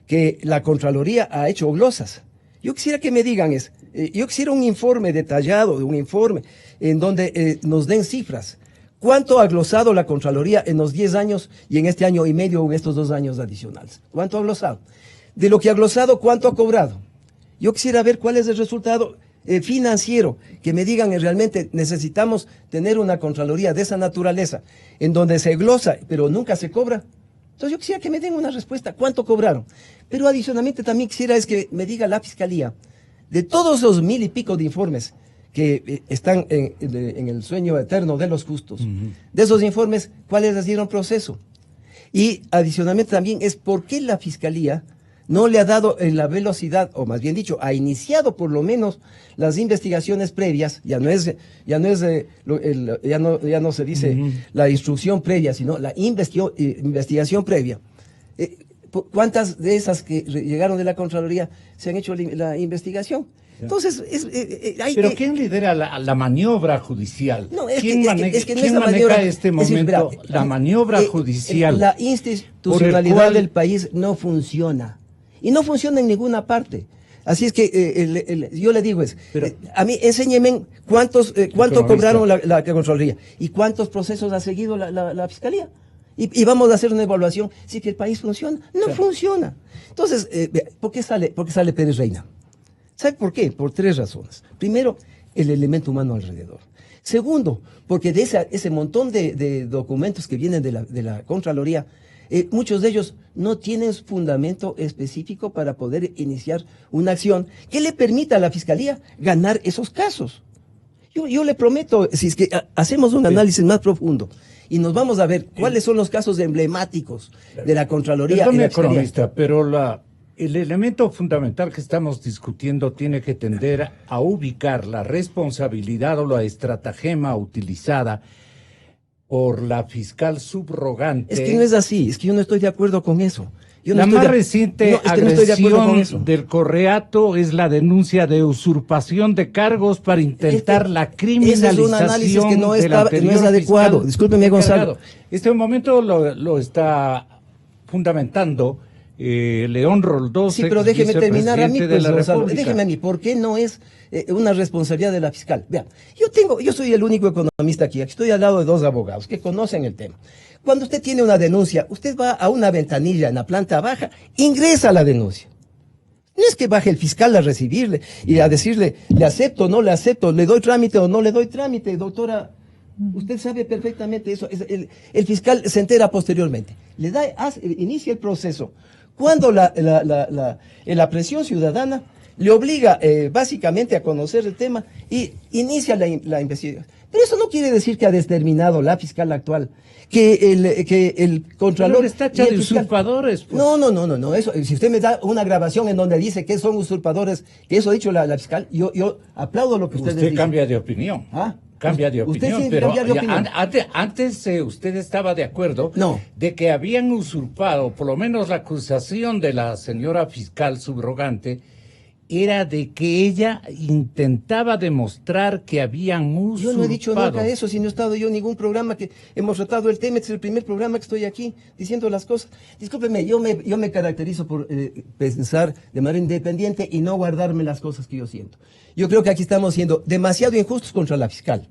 que la Contraloría ha hecho glosas. Yo quisiera que me digan yo quisiera un informe detallado, un informe en donde nos den cifras. ¿Cuánto ha glosado la Contraloría en los 10 años y en este año y medio o en estos 2 años adicionales? ¿Cuánto ha glosado? De lo que ha glosado, ¿cuánto ha cobrado? Yo quisiera ver cuál es el resultado financiero, que me digan realmente necesitamos tener una Contraloría de esa naturaleza, en donde se glosa, pero nunca se cobra. Entonces yo quisiera que me den una respuesta, ¿cuánto cobraron? Pero adicionalmente también quisiera es que me diga la Fiscalía, de todos los 1000 y pico de informes que están en el sueño eterno de los justos, de esos informes, ¿cuáles les dieron proceso? Y adicionalmente también es por qué la Fiscalía no le ha dado la velocidad, o más bien dicho, ha iniciado por lo menos las investigaciones previas, ya no se dice la instrucción previa, sino la investigación previa. ¿Cuántas de esas que llegaron de la Contraloría se han hecho la investigación? Entonces, ¿pero quién lidera la maniobra judicial? No, ¿Quién maneja este momento la maniobra judicial? La institucionalidad del país no funciona. Y no funciona en ninguna parte. Así es que yo le digo a mí enséñeme cuánto cobraron la Contraloría y cuántos procesos ha seguido la Fiscalía. Y vamos a hacer una evaluación si que el país funciona. No funciona. Entonces, ¿por qué sale Pérez Reina? ¿Sabe por qué? Por 3 razones. Primero, el elemento humano alrededor. Segundo, porque de ese montón de documentos que vienen de la Contraloría, muchos de ellos no tienen fundamento específico para poder iniciar una acción que le permita a la Fiscalía ganar esos casos. Yo le prometo, si es que hacemos un análisis más profundo y nos vamos a ver cuáles son los casos emblemáticos de la Contraloría. Perdón, economista, pero el elemento fundamental que estamos discutiendo tiene que tender a ubicar la responsabilidad o la estratagema utilizada por la fiscal subrogante. Es que no es así, es que yo no estoy de acuerdo con eso. La más reciente agresión del Correato es la denuncia de usurpación de cargos para intentar la criminalización. Ese es un análisis que no es adecuado. Discúlpeme, Gonzalo. Este momento lo está fundamentando León Roldós. Sí, pero déjeme terminar a mí, pues, Gonzalo. Déjeme a mí, ¿por qué no es una responsabilidad de la fiscal? Vean, yo soy el único economista aquí estoy al lado de 2 abogados que conocen el tema. Cuando usted tiene una denuncia, usted va a una ventanilla en la planta baja, ingresa la denuncia. No es que baje el fiscal a recibirle y a decirle, le acepto o no le acepto, le doy trámite o no le doy trámite, doctora. Usted sabe perfectamente eso. El fiscal se entera posteriormente. Inicia el proceso. Cuando la presión ciudadana le obliga básicamente a conocer el tema y inicia la investigación. Pero eso no quiere decir que ha determinado la fiscal actual que el contralor está hecho de usurpadores. Pues. No. Eso, si usted me da una grabación en donde dice que son usurpadores, que eso ha dicho la fiscal, yo aplaudo lo que usted dice. Usted cambia de opinión. Cambia de opinión, pero antes usted estaba de acuerdo de que habían usurpado, por lo menos la acusación de la señora fiscal subrogante era de que ella intentaba demostrar que habían usurpado. Yo no he dicho nunca eso, si no he estado yo en ningún programa que hemos tratado el tema. Este es el primer programa que estoy aquí diciendo las cosas. Discúlpeme, yo me caracterizo por pensar de manera independiente y no guardarme las cosas que yo siento. Yo creo que aquí estamos siendo demasiado injustos contra la fiscal.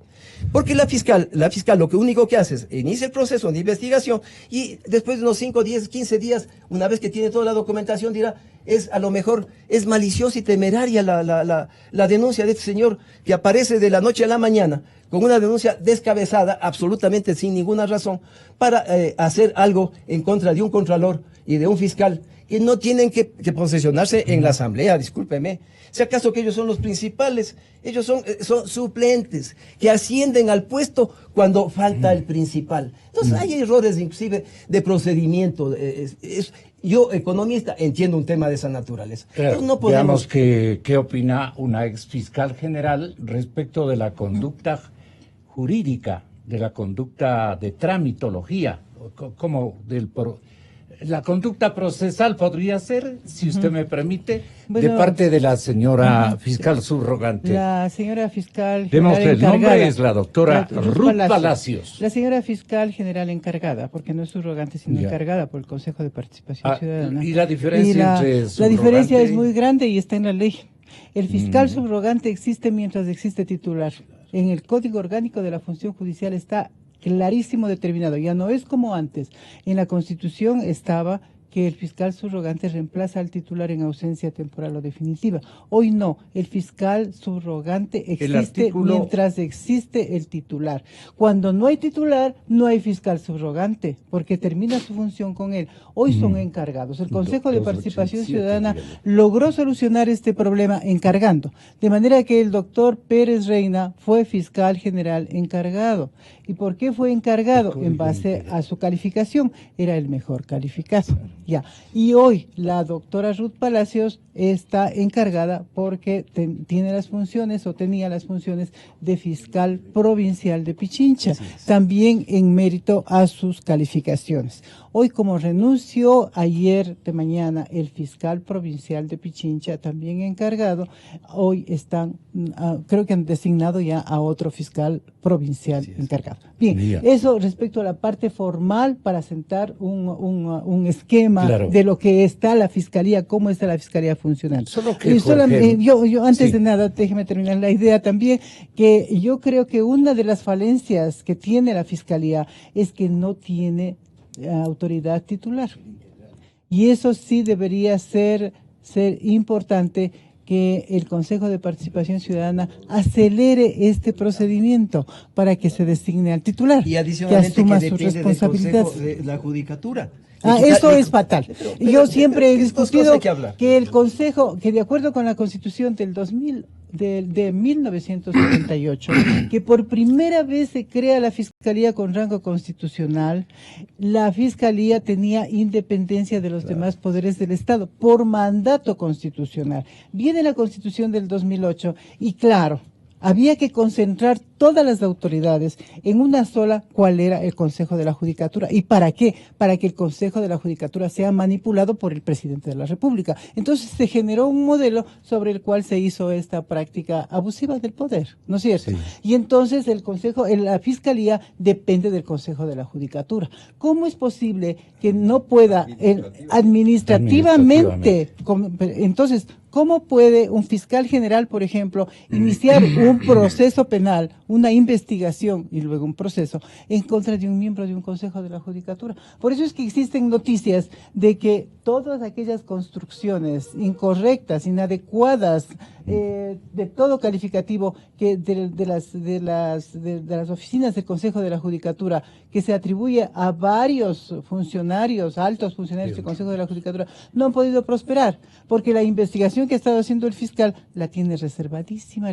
Porque la fiscal lo que único que hace es inicia el proceso de investigación y después de unos 5, 10, 15 días, una vez que tiene toda la documentación, dirá, a lo mejor es maliciosa y temeraria la denuncia de este señor que aparece de la noche a la mañana con una denuncia descabezada, absolutamente sin ninguna razón, para hacer algo en contra de un contralor y de un fiscal que no tienen que posesionarse en la asamblea, discúlpeme. Si acaso que ellos son los principales, ellos son suplentes, que ascienden al puesto cuando falta el principal. Entonces hay errores inclusive de procedimiento. Yo, economista, entiendo un tema de esa naturaleza. Claro, no podemos... veamos qué opina una ex fiscal general respecto de la conducta jurídica, de la conducta de tramitología, como la conducta procesal podría ser, si usted me permite, de parte de la señora fiscal subrogante. La señora fiscal general encargada. El nombre es la doctora Ruth Palacios. La señora fiscal general encargada, porque no es subrogante, sino encargada por el Consejo de Participación Ciudadana. ¿Y la diferencia entre subrogante? La diferencia es muy grande y está en la ley. El fiscal subrogante existe mientras existe titular. En el Código Orgánico de la Función Judicial está clarísimo determinado, ya no es como antes. En la Constitución estaba que el fiscal subrogante reemplaza al titular en ausencia temporal o definitiva. Hoy no, el fiscal subrogante existe mientras existe el titular. Cuando no hay titular, no hay fiscal subrogante, porque termina su función con él. Hoy son encargados. El Consejo de Participación Ciudadana logró solucionar este problema encargando, de manera que el doctor Pérez Reina fue fiscal general encargado. ¿Y por qué fue encargado? En base a su calificación, era el mejor calificado. Ya. Y hoy la doctora Ruth Palacios está encargada porque tiene las funciones o tenía las funciones de fiscal provincial de Pichincha, también en mérito a sus calificaciones. Hoy, como renunció ayer de mañana el fiscal provincial de Pichincha, también encargado, hoy están, creo que han designado ya a otro fiscal provincial encargado. Bien, eso respecto a la parte formal para sentar un esquema de lo que está la fiscalía, cómo está la fiscalía funcionando. Yo antes de nada, déjeme terminar la idea también, que yo creo que una de las falencias que tiene la fiscalía es que no tiene autoridad titular. Y eso sí debería ser importante, que el Consejo de Participación Ciudadana acelere este procedimiento para que se designe al titular, y adicionalmente que asuma que su depende responsabilidad. del Consejo de la Judicatura. Eso es fatal. Yo siempre he discutido que el Consejo, que de acuerdo con la Constitución del 1978, que por primera vez se crea la Fiscalía con rango constitucional, la Fiscalía tenía independencia de los demás poderes del Estado por mandato constitucional. Viene la Constitución del 2008 y claro, había que concentrar todas las autoridades en una sola, cuál era el Consejo de la Judicatura. ¿Y para qué? Para que el Consejo de la Judicatura sea manipulado por el presidente de la República. Entonces se generó un modelo sobre el cual se hizo esta práctica abusiva del poder, ¿no es cierto? Sí. Y entonces la Fiscalía depende del Consejo de la Judicatura. ¿Cómo es posible que no pueda administrativamente? Entonces, ¿cómo puede un fiscal general, por ejemplo, iniciar un proceso penal, una investigación y luego un proceso en contra de un miembro de un Consejo de la Judicatura? Por eso es que existen noticias de que todas aquellas construcciones incorrectas, inadecuadas, de todo calificativo que de las oficinas del Consejo de la Judicatura, que se atribuye a varios funcionarios, altos funcionarios del Consejo de la Judicatura, no han podido prosperar, porque la investigación que ha estado haciendo el fiscal la tiene reservadísima,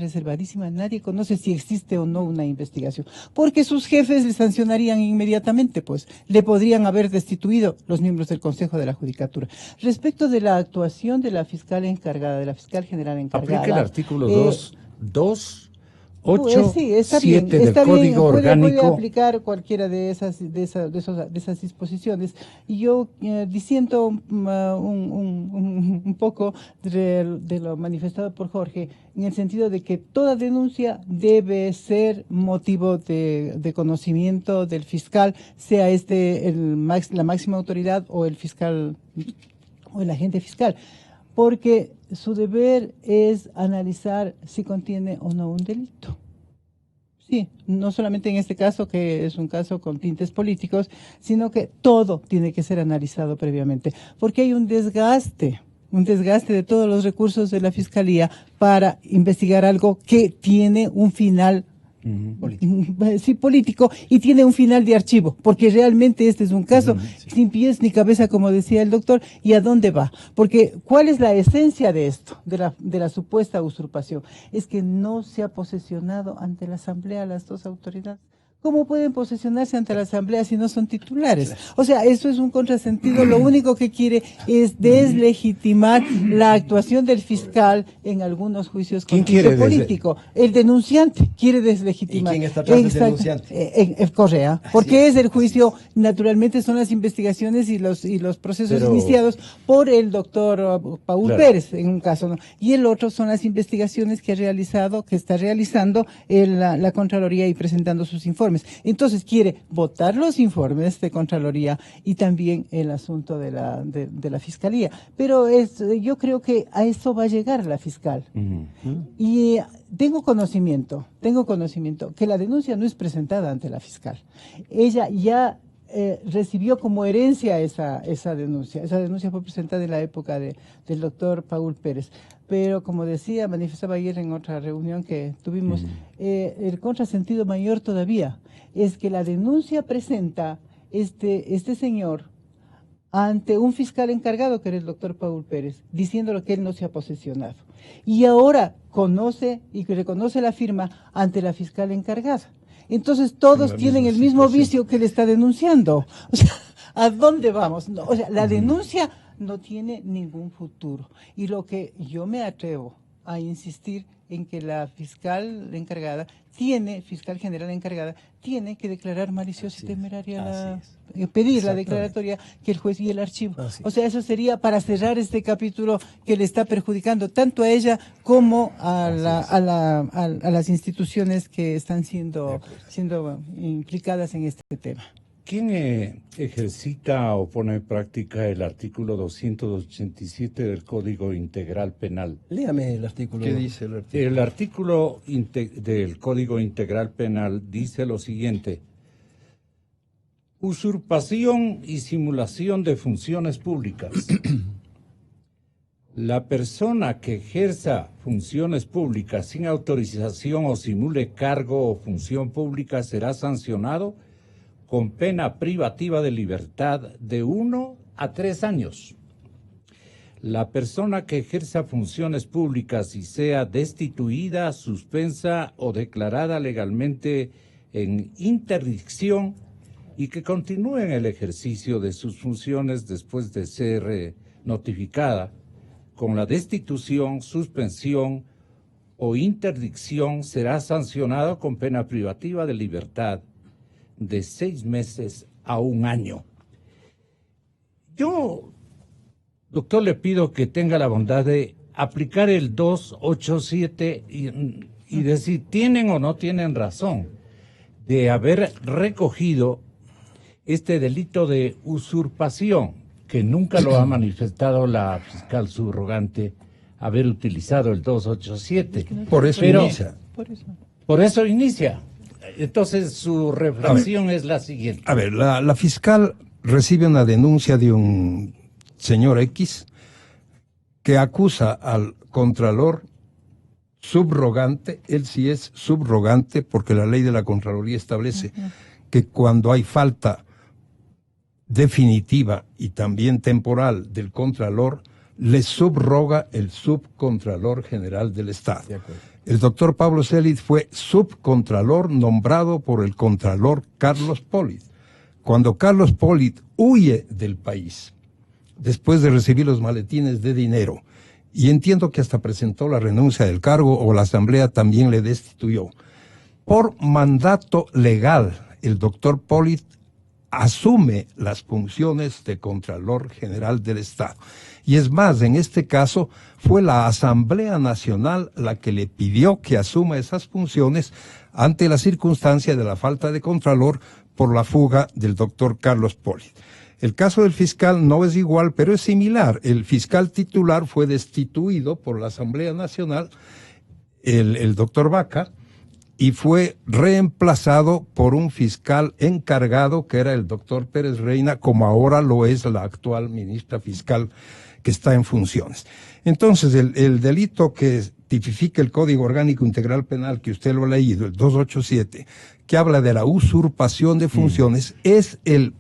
nadie conoce si existe o no una investigación, porque sus jefes le sancionarían inmediatamente, pues le podrían haber destituido los miembros del Consejo de la Judicatura. Respecto de la actuación de la fiscal encargada, de la fiscal general encargada, aplica el artículo 287 del Código Orgánico. Puede aplicar cualquiera de esas disposiciones. Y yo disiento un poco de lo manifestado por Jorge, en el sentido de que toda denuncia debe ser motivo de conocimiento del fiscal, sea la máxima autoridad o el fiscal o el agente fiscal, porque su deber es analizar si contiene o no un delito. Sí, no solamente en este caso, que es un caso con tintes políticos, sino que todo tiene que ser analizado previamente, porque hay un desgaste un desgaste de todos los recursos de la Fiscalía para investigar algo que tiene un final político y tiene un final de archivo, porque realmente este es un caso sin pies ni cabeza, como decía el doctor. ¿Y a dónde va? Porque ¿cuál es la esencia de esto, de la supuesta usurpación? Es que no se ha posesionado ante la Asamblea las dos autoridades. ¿Cómo pueden posesionarse ante la Asamblea si no son titulares? O sea, eso es un contrasentido. Lo único que quiere es deslegitimar la actuación del fiscal en algunos juicios con juicio político. El denunciante quiere deslegitimar. ¿Y quién está atrás del denunciante? Correa. Porque es el juicio, naturalmente son las investigaciones y los procesos iniciados por el doctor Paul Pérez, en un caso, ¿no? Y el otro son las investigaciones que está realizando la Contraloría y presentando sus informes. Entonces quiere votar los informes de Contraloría y también el asunto de la Fiscalía. Pero yo creo que a eso va a llegar la fiscal. Y tengo conocimiento que la denuncia no es presentada ante la fiscal. Ella ya recibió como herencia esa denuncia. Esa denuncia fue presentada en la época del doctor Paul Pérez. Pero como decía, manifestaba ayer en otra reunión que tuvimos, el contrasentido mayor todavía es que la denuncia presenta este señor ante un fiscal encargado, que era el doctor Paul Pérez, diciéndole que él no se ha posesionado. Y ahora conoce y reconoce la firma ante la fiscal encargada. Entonces todos tienen el mismo vicio que le está denunciando. O sea, ¿a dónde vamos? No, o sea, la denuncia no tiene ningún futuro. Y lo que yo me atrevo a insistir en que la fiscal general encargada, tiene que declarar maliciosa y temeraria, pedir la declaratoria que el juez y el archivo. O sea, eso sería para cerrar este capítulo que le está perjudicando tanto a ella como a las instituciones que están siendo implicadas en este tema. ¿Quién ejercita o pone en práctica el artículo 287 del Código Integral Penal? Léame el artículo. ¿Qué dice el artículo? El artículo del Código Integral Penal dice lo siguiente: usurpación y simulación de funciones públicas. La persona que ejerza funciones públicas sin autorización o simule cargo o función pública será sancionado con pena privativa de libertad de 1 a 3 años. La persona que ejerza funciones públicas y sea destituida, suspensa o declarada legalmente en interdicción y que continúe en el ejercicio de sus funciones después de ser notificada, con la destitución, suspensión o interdicción será sancionado con pena privativa de libertad de 6 meses a 1 año. Yo, doctor, le pido que tenga la bondad de aplicar el 287 y decir, ¿tienen o no tienen razón de haber recogido este delito de usurpación, que nunca lo ha manifestado la fiscal subrogante, haber utilizado el 287? Por eso inicia. Por eso inicia. Entonces su reflexión es la siguiente. A ver, la fiscal recibe una denuncia de un señor X que acusa al contralor subrogante. Él sí es subrogante porque la ley de la Contraloría establece que cuando hay falta definitiva y también temporal del contralor, le subroga el subcontralor general del Estado. El doctor Pablo Celis fue subcontralor nombrado por el contralor Carlos Polit. Cuando Carlos Polit huye del país, después de recibir los maletines de dinero, y entiendo que hasta presentó la renuncia del cargo o la Asamblea también le destituyó, por mandato legal, el doctor Polit asume las funciones de Contralor General del Estado. Y es más, en este caso fue la Asamblea Nacional la que le pidió que asuma esas funciones ante la circunstancia de la falta de Contralor por la fuga del doctor Carlos Polit. El caso del fiscal no es igual, pero es similar. El fiscal titular fue destituido por la Asamblea Nacional, el doctor Vaca, y fue reemplazado por un fiscal encargado que era el doctor Pérez Reina, como ahora lo es la actual ministra fiscal, que está en funciones. Entonces, el delito que tipifica el Código Orgánico Integral Penal, que usted lo ha leído, el 287, que habla de la usurpación de funciones, es el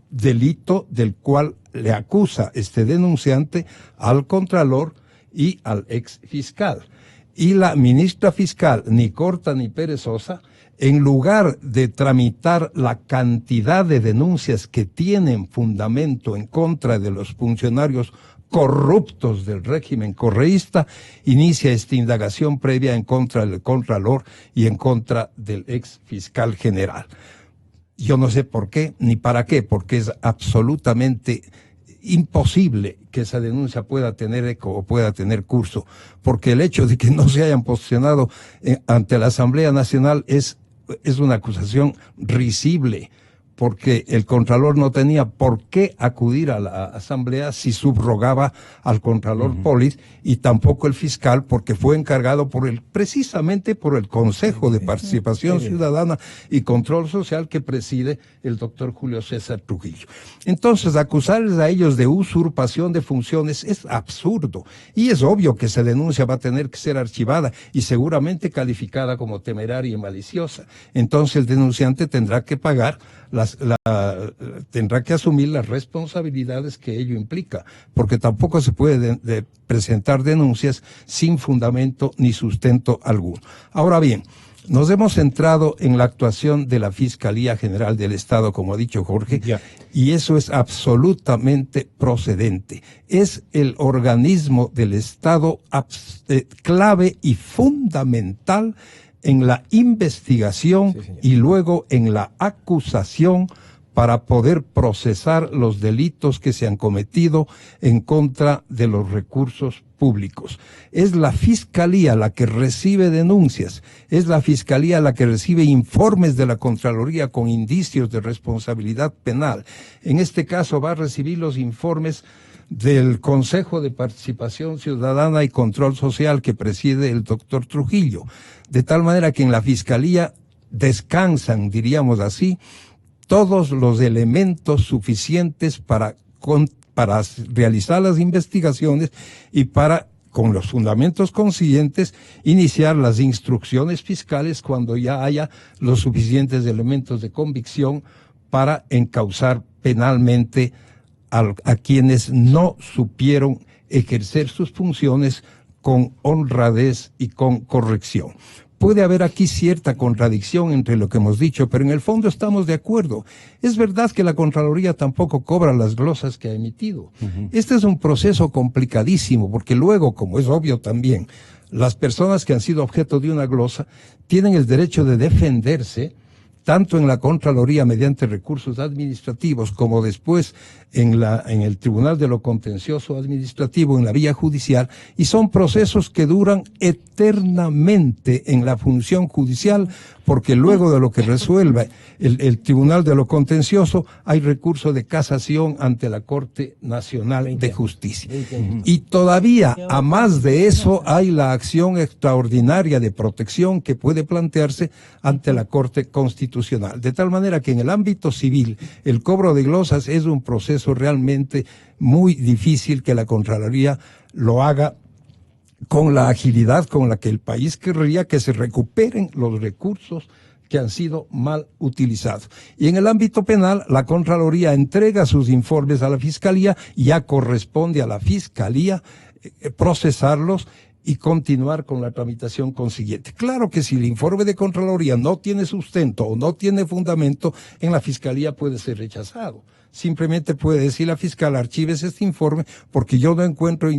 delito del cual le acusa este denunciante al Contralor y al ex fiscal. Y la ministra fiscal, ni corta ni perezosa, en lugar de tramitar la cantidad de denuncias que tienen fundamento en contra de los funcionarios corruptos del régimen correísta, inicia esta indagación previa en contra del Contralor y en contra del ex fiscal general. Yo no sé por qué ni para qué, porque es absolutamente imposible que esa denuncia pueda tener eco o pueda tener curso, porque el hecho de que no se hayan posicionado ante la Asamblea Nacional es una acusación risible, porque el Contralor no tenía por qué acudir a la Asamblea si subrogaba al Contralor Polis, y tampoco el fiscal, porque fue encargado precisamente por el Consejo de Participación Ciudadana y Control Social que preside el doctor Julio César Trujillo. Entonces, acusarles a ellos de usurpación de funciones es absurdo, y es obvio que esa denuncia va a tener que ser archivada y seguramente calificada como temeraria y maliciosa. Entonces, el denunciante tendrá que pagar tendrá que asumir las responsabilidades que ello implica, porque tampoco se puede presentar denuncias sin fundamento ni sustento alguno. Ahora bien, nos hemos centrado en la actuación de la Fiscalía General del Estado, como ha dicho Jorge, y eso es absolutamente procedente. Es el organismo del Estado clave y fundamental en la investigación y luego en la acusación para poder procesar los delitos que se han cometido en contra de los recursos públicos. Es la Fiscalía la que recibe denuncias, es la Fiscalía la que recibe informes de la Contraloría con indicios de responsabilidad penal. En este caso va a recibir los informes del Consejo de Participación Ciudadana y Control Social que preside el doctor Trujillo, de tal manera que en la Fiscalía descansan, diríamos así, todos los elementos suficientes para realizar las investigaciones y para, con los fundamentos consiguientes, iniciar las instrucciones fiscales cuando ya haya los suficientes elementos de convicción para encauzar penalmente a quienes no supieron ejercer sus funciones con honradez y con corrección. Puede haber aquí cierta contradicción entre lo que hemos dicho, pero en el fondo estamos de acuerdo. Es verdad que la Contraloría tampoco cobra las glosas que ha emitido. Este es un proceso complicadísimo, porque luego, como es obvio también, las personas que han sido objeto de una glosa tienen el derecho de defenderse, tanto en la Contraloría mediante recursos administrativos como después en el Tribunal de lo Contencioso Administrativo, en la vía judicial, y son procesos que duran eternamente en la función judicial, porque luego de lo que resuelva el Tribunal de lo Contencioso hay recurso de casación ante la Corte Nacional de Justicia. Y todavía, a más de eso, hay la acción extraordinaria de protección que puede plantearse ante la Corte Constitucional. De tal manera que en el ámbito civil, el cobro de glosas es un proceso realmente muy difícil que la Contraloría lo haga con la agilidad con la que el país querría que se recuperen los recursos que han sido mal utilizados. Y en el ámbito penal, la Contraloría entrega sus informes a la Fiscalía y ya corresponde a la Fiscalía procesarlos y continuar con la tramitación consiguiente. Claro que si el informe de Contraloría no tiene sustento o no tiene fundamento, en la Fiscalía puede ser rechazado. Simplemente puede decir la fiscal, archives este informe porque yo no encuentro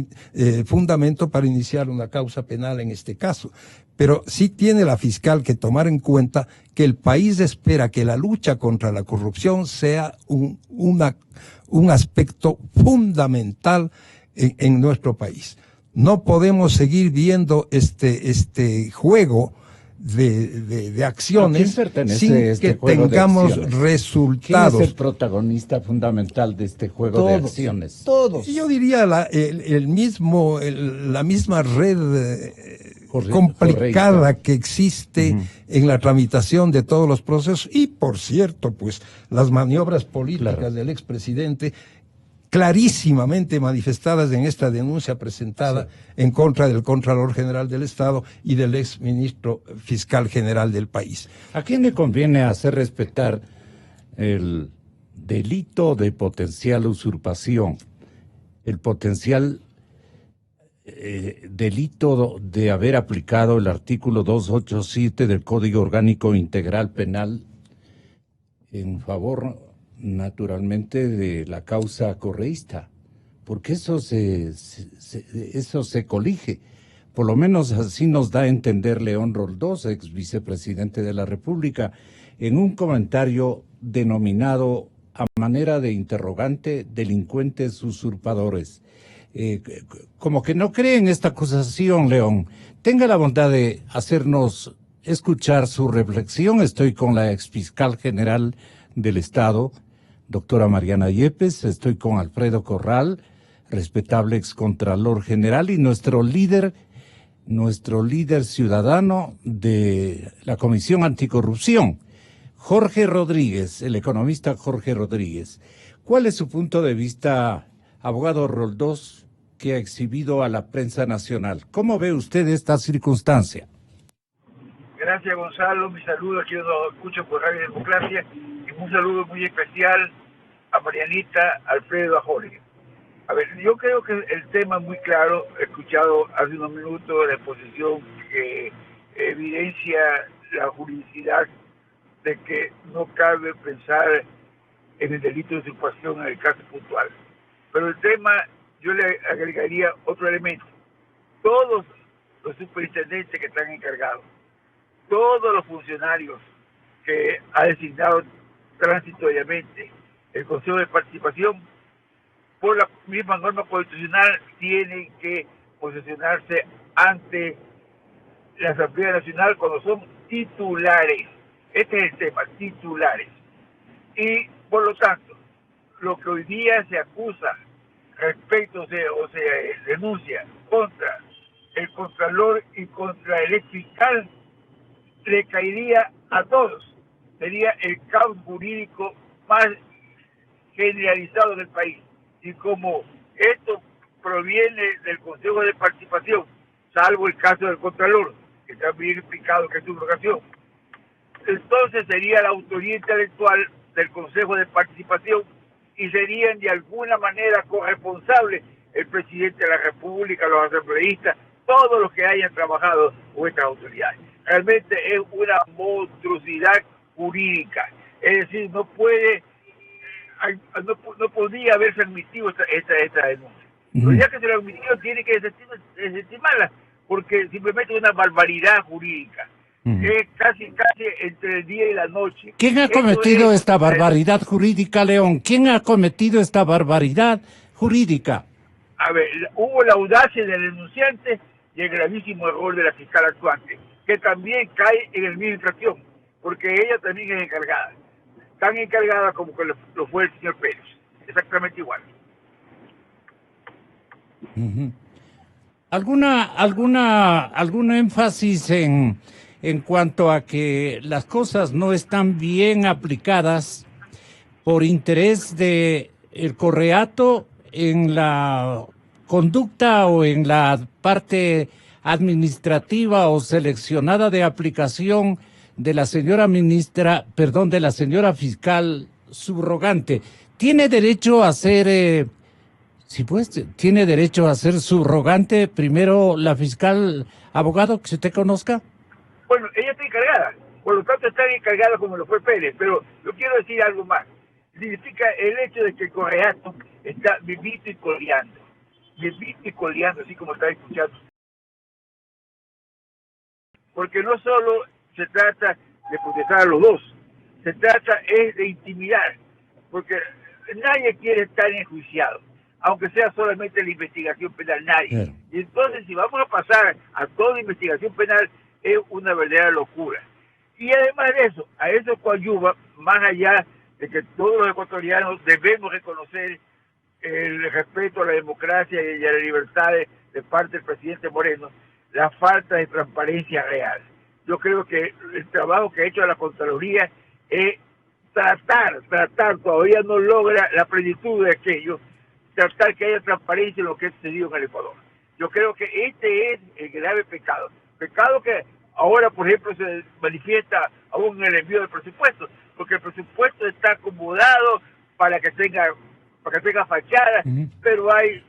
fundamento para iniciar una causa penal en este caso. Pero sí tiene la fiscal que tomar en cuenta que el país espera que la lucha contra la corrupción sea un aspecto fundamental en nuestro país. No podemos seguir viendo este juego de acciones sin que tengamos resultados. ¿Quién es el protagonista fundamental de este juego de acciones? Todos. Yo diría la misma red complicada que existe en la tramitación de todos los procesos y, por cierto, pues las maniobras políticas del expresidente clarísimamente manifestadas en esta denuncia presentada en contra del Contralor General del Estado y del ex ministro fiscal general del país. ¿A quién le conviene hacer respetar el delito de potencial usurpación, el potencial delito de haber aplicado el artículo 287 del Código Orgánico Integral Penal en favor, naturalmente, de la causa correísta? Porque eso se colige. Por lo menos así nos da a entender León Roldós, ex vicepresidente de la República, en un comentario denominado a manera de interrogante, delincuentes usurpadores. Como que no cree en esta acusación, León. Tenga la bondad de hacernos escuchar su reflexión. Estoy con la exfiscal general del Estado, doctora Mariana Yepes. Estoy con Alfredo Corral, respetable excontralor general, y nuestro líder ciudadano de la Comisión Anticorrupción, Jorge Rodríguez, el economista Jorge Rodríguez. ¿Cuál es su punto de vista, abogado Roldós, que ha exhibido a la prensa nacional? ¿Cómo ve usted esta circunstancia? Gracias, Gonzalo. Mi saludo, aquí lo escucho por Radio Democracia, y un saludo muy especial a Marianita, Alfredo, a Jorge. A ver, yo creo que el tema es muy claro. He escuchado hace unos minutos la exposición que evidencia la juridicidad de que no cabe pensar en el delito de usurpación en el caso puntual. Pero el tema, yo le agregaría otro elemento. Todos los superintendentes que están encargados, todos los funcionarios que ha designado transitoriamente el Consejo de Participación, por la misma norma constitucional, tienen que posicionarse ante la Asamblea Nacional cuando son titulares. Este es el tema, titulares. Y por lo tanto, lo que hoy día se acusa respecto o se denuncia contra el Contralor y contra el ex fiscal, le caería a todos. Sería el caos jurídico más generalizado del país. Y como esto proviene del Consejo de Participación, salvo el caso del Contralor, que está bien explicado que es subrogación, entonces sería la autoría intelectual del Consejo de Participación y serían de alguna manera corresponsables el presidente de la República, los asambleístas, todos los que hayan trabajado con estas autoridades. Realmente es una monstruosidad jurídica. Es decir, no podría haberse admitido esta denuncia. Pero ya que se lo admitió, tiene que desestimarla, porque simplemente es una barbaridad jurídica. Es casi entre el día y la noche. ¿Quién ha cometido esta barbaridad jurídica, León? ¿Quién ha cometido esta barbaridad jurídica? A ver, hubo la audacia del denunciante y el gravísimo error de la fiscal actuante, que también cae en el mismo infracción, porque ella también es encargada. Tan encargada como que lo fue el señor Pérez. Exactamente igual. ¿Algún énfasis en cuanto a que las cosas no están bien aplicadas por interés de el correato en la conducta o en la parte administrativa o seleccionada de aplicación de la señora de la señora fiscal subrogante? ¿Tiene derecho a ser, tiene derecho a ser subrogante primero la fiscal, abogado, que usted conozca? Bueno, ella está encargada, por lo tanto está encargada como lo fue Pérez, pero yo quiero decir algo más. Significa el hecho de que el correato está vivito y coleando, así como está escuchando. Porque no solo se trata de procesar a los dos, se trata es de intimidar, porque nadie quiere estar enjuiciado, aunque sea solamente la investigación penal, nadie. Claro. Y entonces, si vamos a pasar a toda investigación penal, es una verdadera locura. Y además de eso, a eso coadyuva, más allá de que todos los ecuatorianos debemos reconocer el respeto a la democracia y a las libertades de parte del presidente Moreno, la falta de transparencia real. Yo creo que el trabajo que ha hecho la Contraloría es tratar, todavía no logra la plenitud de aquello, tratar que haya transparencia en lo que ha sucedido en el Ecuador. Yo creo que este es el grave pecado. Pecado que ahora, por ejemplo, se manifiesta aún en el envío del presupuesto, porque el presupuesto está acomodado para que tenga fachada, pero hay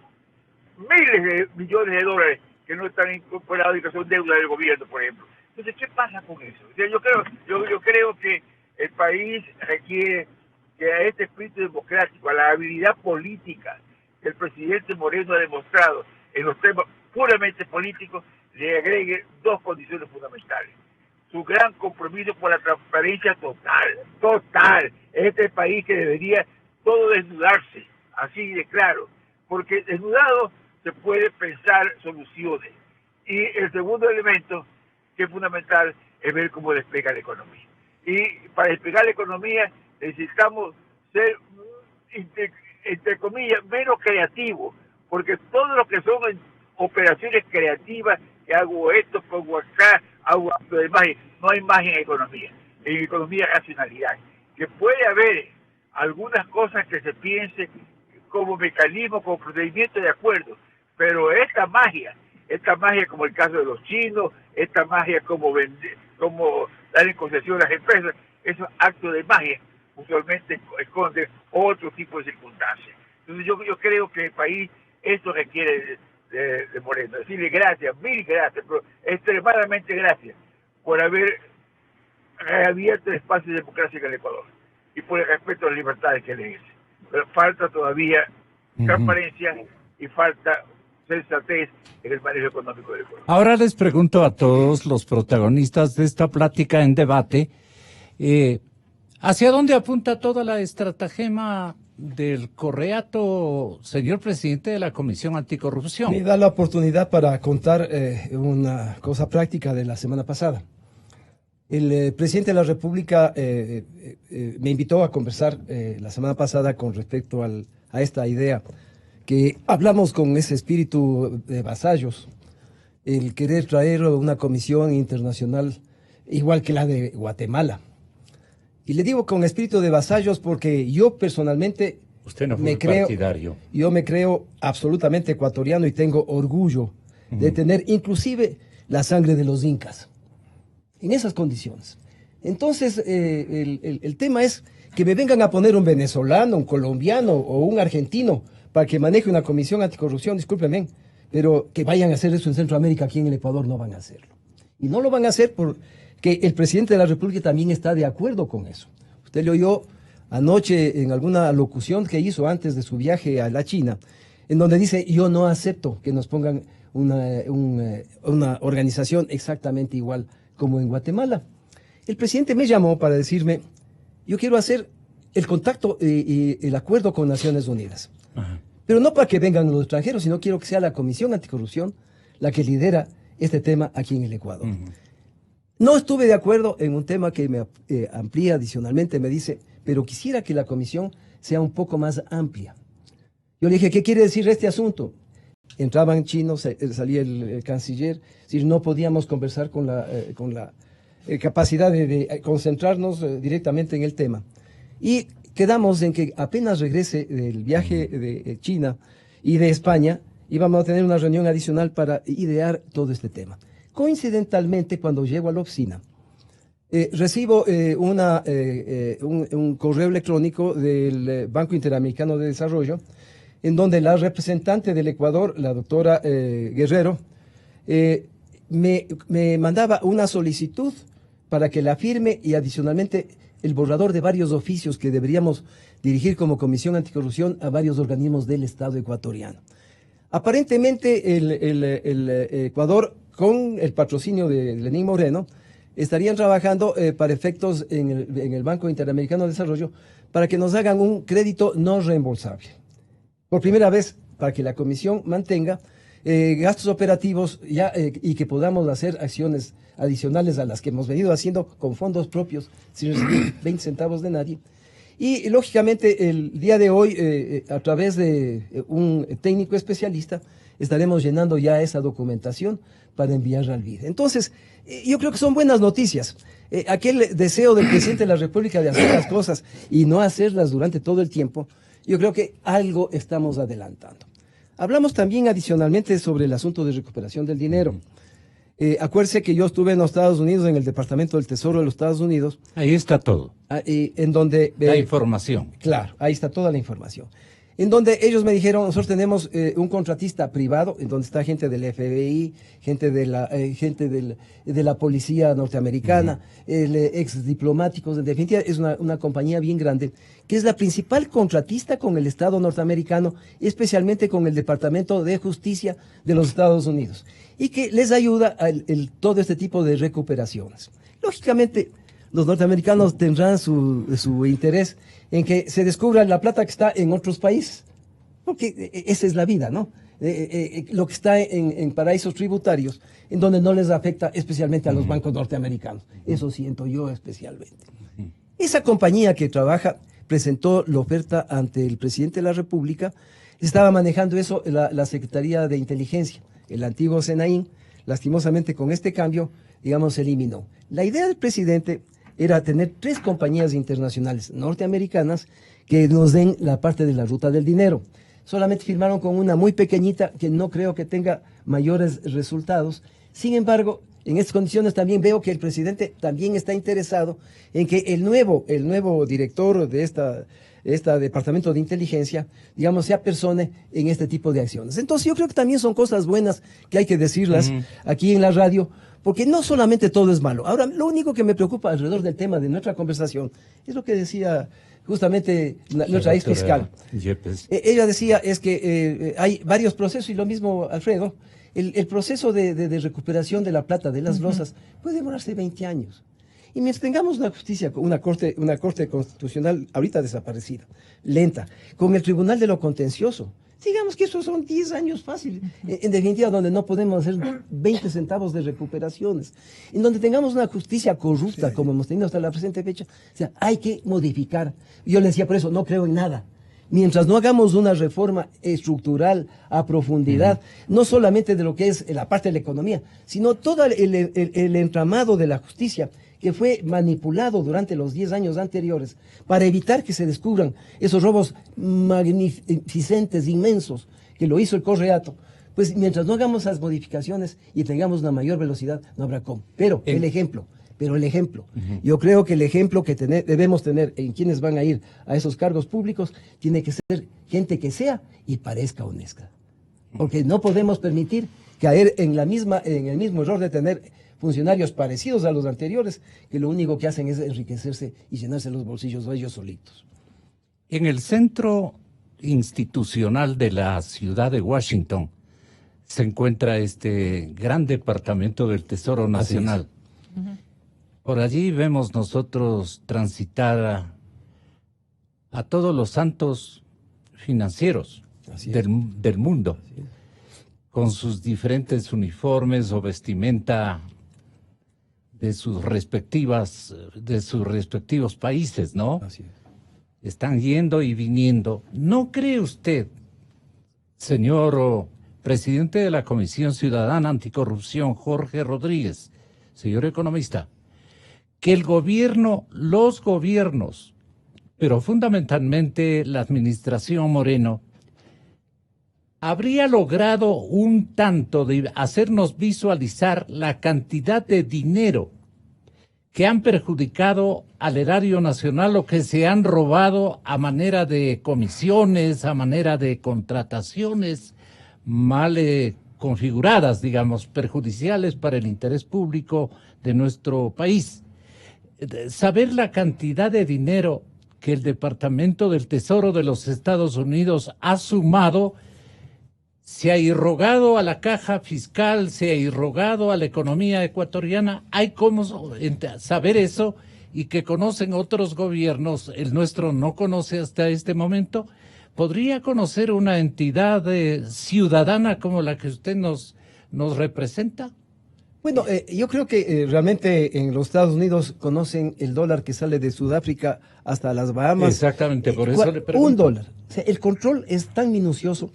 miles de millones de dólares que no están incorporados y que son deuda del gobierno, por ejemplo. Entonces, ¿qué pasa con eso? O sea, yo creo que el país requiere que a este espíritu democrático, a la habilidad política que el presidente Moreno ha demostrado en los temas puramente políticos, le agregue dos condiciones fundamentales. Su gran compromiso por la transparencia total. Este país que debería todo desnudarse, así de claro, porque desnudado se puede pensar soluciones. Y el segundo elemento, que es fundamental, es ver cómo despega la economía. Y para despegar la economía necesitamos ser, entre comillas, menos creativos, porque todo lo que son operaciones creativas, que hago esto, pongo acá, hago lo demás, no hay magia en economía. En economía racionalidad. Que puede haber algunas cosas que se piense como mecanismo, como procedimiento de acuerdo, pero esta magia como el caso de los chinos, esta magia como dar en concesión a las empresas, esos actos de magia usualmente esconden otro tipo de circunstancias. Entonces yo creo que el país esto requiere de Moreno. Decirle gracias, mil gracias, pero extremadamente gracias por haber reabierto el espacio de democracia en el Ecuador y por el respeto a las libertades que le es. Pero falta todavía transparencia y falta sensatez en el manejo económico del Ecuador. Ahora les pregunto a todos los protagonistas de esta plática en debate, ¿hacia dónde apunta toda la estratagema del correato, señor presidente de la Comisión Anticorrupción? Me da la oportunidad para contar una cosa práctica de la semana pasada. El presidente de la República me invitó a conversar la semana pasada con respecto a esta idea que hablamos con ese espíritu de vasallos, el querer traer una comisión internacional igual que la de Guatemala. Y le digo con espíritu de vasallos porque yo personalmente Usted no fue partidario. Yo me creo absolutamente ecuatoriano y tengo orgullo de tener inclusive la sangre de los incas en esas condiciones. Entonces el tema es que me vengan a poner un venezolano, un colombiano o un argentino para que maneje una comisión anticorrupción, discúlpenme, pero que vayan a hacer eso en Centroamérica, aquí en el Ecuador no van a hacerlo. Y no lo van a hacer porque el presidente de la República también está de acuerdo con eso. Usted le oyó anoche en alguna locución que hizo antes de su viaje a la China, en donde dice, yo no acepto que nos pongan una organización exactamente igual como en Guatemala. El presidente me llamó para decirme, yo quiero hacer el contacto y el acuerdo con Naciones Unidas. Ajá. Pero no para que vengan los extranjeros, sino quiero que sea la Comisión Anticorrupción la que lidera este tema aquí en el Ecuador. No estuve de acuerdo en un tema que me amplía adicionalmente, me dice, pero quisiera que la comisión sea un poco más amplia. Yo le dije, ¿qué quiere decir este asunto? Entraban chinos, salía el canciller, es decir, no podíamos conversar con la capacidad de concentrarnos directamente en el tema. Y quedamos en que apenas regrese del viaje de China y de España, íbamos a tener una reunión adicional para idear todo este tema. Coincidentalmente, cuando llego a la oficina, recibo un correo electrónico del Banco Interamericano de Desarrollo, en donde la representante del Ecuador, la doctora Guerrero, me mandaba una solicitud para que la firme y adicionalmente el borrador de varios oficios que deberíamos dirigir como Comisión Anticorrupción a varios organismos del Estado ecuatoriano. Aparentemente el Ecuador, con el patrocinio de Lenín Moreno, estarían trabajando para efectos en el Banco Interamericano de Desarrollo para que nos hagan un crédito no reembolsable. Por primera vez, para que la Comisión mantenga gastos operativos y que podamos hacer acciones adicionales a las que hemos venido haciendo con fondos propios, sin recibir 20 centavos de nadie. Y lógicamente el día de hoy, a través de un técnico especialista, estaremos llenando ya esa documentación para enviarla al BID. Entonces, yo creo que son buenas noticias. Aquel deseo del presidente de la República de hacer las cosas y no hacerlas durante todo el tiempo, yo creo que algo estamos adelantando. Hablamos también adicionalmente sobre el asunto de recuperación del dinero. Acuérdese que yo estuve en los Estados Unidos, en el Departamento del Tesoro de los Estados Unidos. Ahí está todo. En donde... la información. Claro, ahí está toda la información. En donde ellos me dijeron, nosotros tenemos un contratista privado, en donde está gente del FBI, gente de la policía norteamericana, ex diplomáticos. En definitiva, es una compañía bien grande, que es la principal contratista con el Estado norteamericano, especialmente con el Departamento de Justicia de los Estados Unidos, y que les ayuda todo este tipo de recuperaciones. Lógicamente, los norteamericanos tendrán su interés en que se descubra la plata que está en otros países, porque esa es la vida, ¿no? Lo que está en paraísos tributarios, en donde no les afecta especialmente a los bancos norteamericanos. Eso siento yo especialmente. Esa compañía que trabaja presentó la oferta ante el presidente de la República. Estaba manejando eso la Secretaría de Inteligencia, el antiguo SENAIN. Lastimosamente, con este cambio, digamos, se eliminó. La idea del presidente era tener 3 compañías internacionales norteamericanas que nos den la parte de la ruta del dinero. Solamente firmaron con una muy pequeñita que no creo que tenga mayores resultados. Sin embargo, en estas condiciones también veo que el presidente también está interesado en que el nuevo director de este departamento de inteligencia, digamos, se apersone en este tipo de acciones. Entonces yo creo que también son cosas buenas que hay que decirlas aquí en la radio, porque no solamente todo es malo. Ahora, lo único que me preocupa alrededor del tema de nuestra conversación es lo que decía justamente nuestra ex fiscal. Ella decía es que hay varios procesos, y lo mismo Alfredo, el proceso de recuperación de la plata, de las losas, puede demorarse 20 años. Y mientras tengamos una justicia, una corte constitucional ahorita desaparecida, lenta, con el Tribunal de lo Contencioso, digamos que esos son 10 años fácil, en definitiva, donde no podemos hacer 20 centavos de recuperaciones, en donde tengamos una justicia corrupta, como hemos tenido hasta la presente fecha. O sea, hay que modificar. Yo le decía por eso, no creo en nada. Mientras no hagamos una reforma estructural a profundidad, no solamente de lo que es la parte de la economía, sino todo el entramado de la justicia, que fue manipulado durante los 10 años anteriores para evitar que se descubran esos robos magnificentes, inmensos, que lo hizo el Correato. Pues mientras no hagamos esas modificaciones y tengamos una mayor velocidad, no habrá cómo. Pero el ejemplo, yo creo que el ejemplo que debemos tener en quienes van a ir a esos cargos públicos tiene que ser gente que sea y parezca honesta. Porque no podemos permitir caer en el mismo error de tener funcionarios parecidos a los anteriores, que lo único que hacen es enriquecerse y llenarse los bolsillos de ellos solitos. En el centro institucional de la ciudad de Washington se encuentra este gran departamento del Tesoro Nacional. Por allí vemos nosotros transitar a todos los santos financieros del mundo, con sus diferentes uniformes o vestimenta de sus respectivos países, ¿no? Así es. Están yendo y viniendo. ¿No cree usted, señor presidente de la Comisión Ciudadana Anticorrupción, Jorge Rodríguez, señor economista, que los gobiernos, pero fundamentalmente la administración Moreno, habría logrado un tanto de hacernos visualizar la cantidad de dinero que han perjudicado al erario nacional o que se han robado a manera de comisiones, a manera de contrataciones mal configuradas, digamos, perjudiciales para el interés público de nuestro país? Saber la cantidad de dinero que el Departamento del Tesoro de los Estados Unidos ha sumado, se ha irrogado a la caja fiscal, se ha irrogado a la economía ecuatoriana. Hay cómo saber eso y que conocen otros gobiernos, el nuestro no conoce hasta este momento. ¿Podría conocer una entidad ciudadana como la que usted nos representa? Bueno, yo creo que realmente en los Estados Unidos conocen el dólar que sale de Sudáfrica hasta las Bahamas. Exactamente, por eso le pregunto. $1. O sea, el control es tan minucioso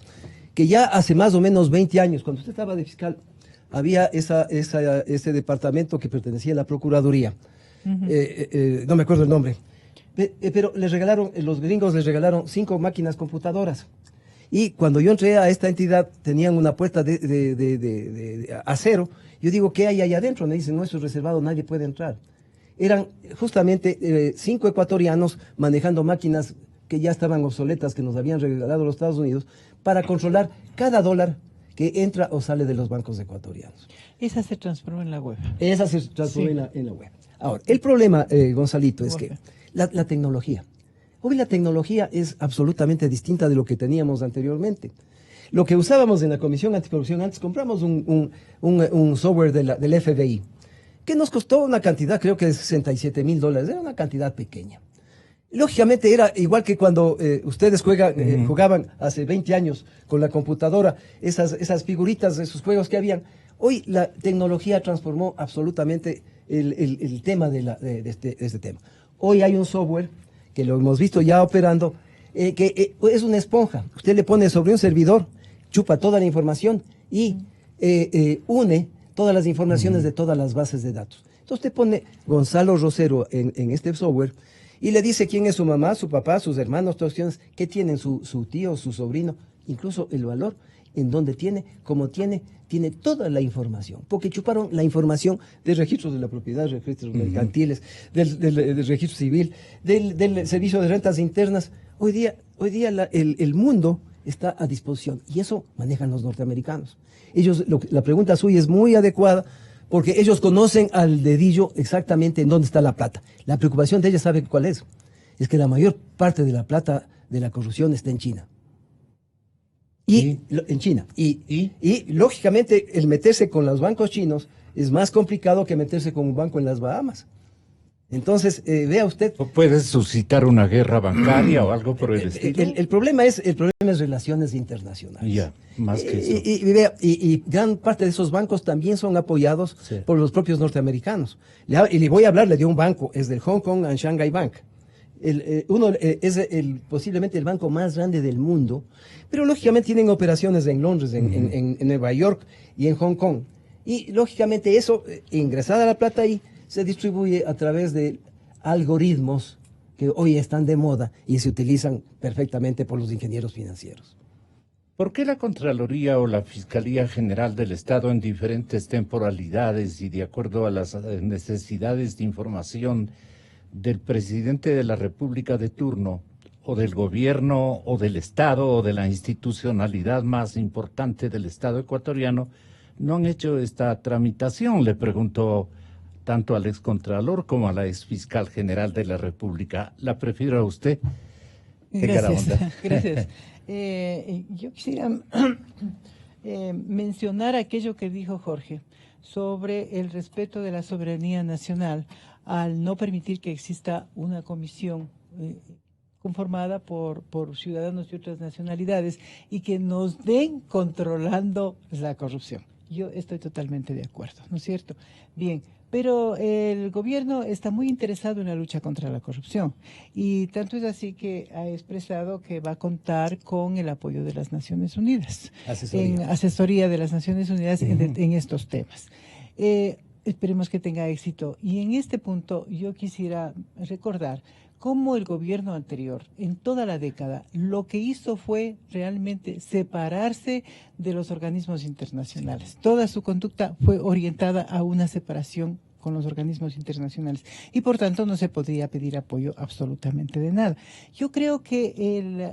que ya hace más o menos 20 años, cuando usted estaba de fiscal, había ese departamento que pertenecía a la Procuraduría. No me acuerdo el nombre. Pero los gringos les regalaron 5 máquinas computadoras. Y cuando yo entré a esta entidad, tenían una puerta de acero. Yo digo, ¿qué hay ahí adentro? Me dicen, no, eso es reservado, nadie puede entrar. Eran justamente 5 ecuatorianos manejando máquinas que ya estaban obsoletas, que nos habían regalado los Estados Unidos, para controlar cada dólar que entra o sale de los bancos ecuatorianos. Esa se transformó en la web. Esa se transformó en la web. Ahora, el problema, Gonzalito, es que la tecnología. Hoy la tecnología es absolutamente distinta de lo que teníamos anteriormente. Lo que usábamos en la Comisión Anticorrupción, antes compramos un software del FBI, que nos costó una cantidad, creo que de $67,000, era una cantidad pequeña. Lógicamente era igual que cuando ustedes jugaban hace 20 años con la computadora, esas figuritas, esos juegos que habían. Hoy la tecnología transformó absolutamente el tema de este tema. Hoy hay un software que lo hemos visto ya operando, que es una esponja. Usted le pone sobre un servidor, chupa toda la información y une todas las informaciones de todas las bases de datos. Entonces usted pone Gonzalo Rosero en este software y le dice quién es su mamá, su papá, sus hermanos, todas las opciones, qué tienen su tío, su sobrino, incluso el valor, en dónde tiene, cómo tiene toda la información, porque chuparon la información de registros de la propiedad, registros mercantiles, del registro civil, del servicio de rentas internas. Hoy día el mundo está a disposición y eso manejan los norteamericanos. La pregunta suya es muy adecuada porque ellos conocen al dedillo exactamente en dónde está la plata. La preocupación de ellos, ¿sabe cuál es? Es que la mayor parte de la plata de la corrupción está en China. En China. Y lógicamente el meterse con los bancos chinos es más complicado que meterse con un banco en las Bahamas. Entonces, vea usted. ¿O puede suscitar una guerra bancaria o algo por el estilo? El problema es relaciones internacionales. Ya, más que eso. Y gran parte de esos bancos también son apoyados por los propios norteamericanos. Y le voy a hablarle de un banco, es del Hong Kong and Shanghai Bank. Es posiblemente el banco más grande del mundo, pero lógicamente tienen operaciones en Londres, en Nueva York y en Hong Kong. Y lógicamente eso, ingresada la plata ahí, se distribuye a través de algoritmos que hoy están de moda y se utilizan perfectamente por los ingenieros financieros. ¿Por qué la Contraloría o la Fiscalía General del Estado en diferentes temporalidades y de acuerdo a las necesidades de información del presidente de la República de turno, o del gobierno, o del Estado, o de la institucionalidad más importante del Estado ecuatoriano, no han hecho esta tramitación? Le pregunto tanto al excontralor como a la exfiscal general de la República. ¿La prefiero a usted? Gracias. Yo quisiera mencionar aquello que dijo Jorge sobre el respeto de la soberanía nacional al no permitir que exista una comisión conformada por ciudadanos de otras nacionalidades y que nos den controlando la corrupción. Yo estoy totalmente de acuerdo, ¿no es cierto? Bien, pero el gobierno está muy interesado en la lucha contra la corrupción y tanto es así que ha expresado que va a contar con el apoyo de las Naciones Unidas, asesoría de las Naciones Unidas en estos temas. Esperemos que tenga éxito. Y en este punto yo quisiera recordar cómo el gobierno anterior, en toda la década, lo que hizo fue realmente separarse de los organismos internacionales. Toda su conducta fue orientada a una separación con los organismos internacionales y por tanto no se podría pedir apoyo absolutamente de nada. Yo creo que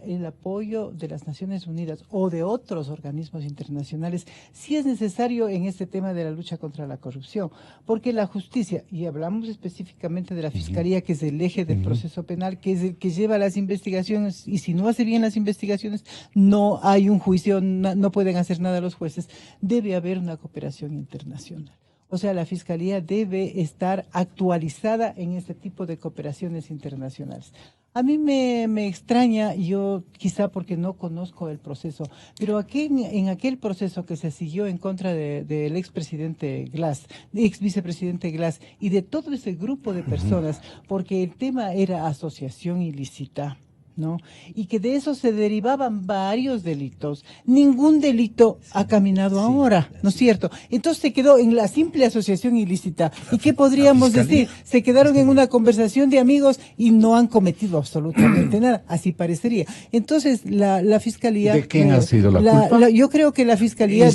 el apoyo de las Naciones Unidas o de otros organismos internacionales sí es necesario en este tema de la lucha contra la corrupción, porque la justicia, y hablamos específicamente de la Fiscalía, que es el eje del proceso penal, que es el que lleva las investigaciones, y si no hace bien las investigaciones, no hay un juicio, no pueden hacer nada los jueces, debe haber una cooperación internacional. O sea, la Fiscalía debe estar actualizada en este tipo de cooperaciones internacionales. A mí me extraña, yo quizá porque no conozco el proceso, pero aquí en aquel proceso que se siguió en contra del expresidente Glass, ex vicepresidente Glass y de todo ese grupo de personas, porque el tema era asociación ilícita, ¿no? Y que de eso se derivaban varios delitos. Ningún delito ha caminado ahora, ¿no es cierto? Entonces se quedó en la simple asociación ilícita. ¿Y qué podríamos decir? Se quedaron en una conversación de amigos y no han cometido absolutamente nada, así parecería. Entonces la Fiscalía... ¿De quién ha sido la culpa? Yo creo que la Fiscalía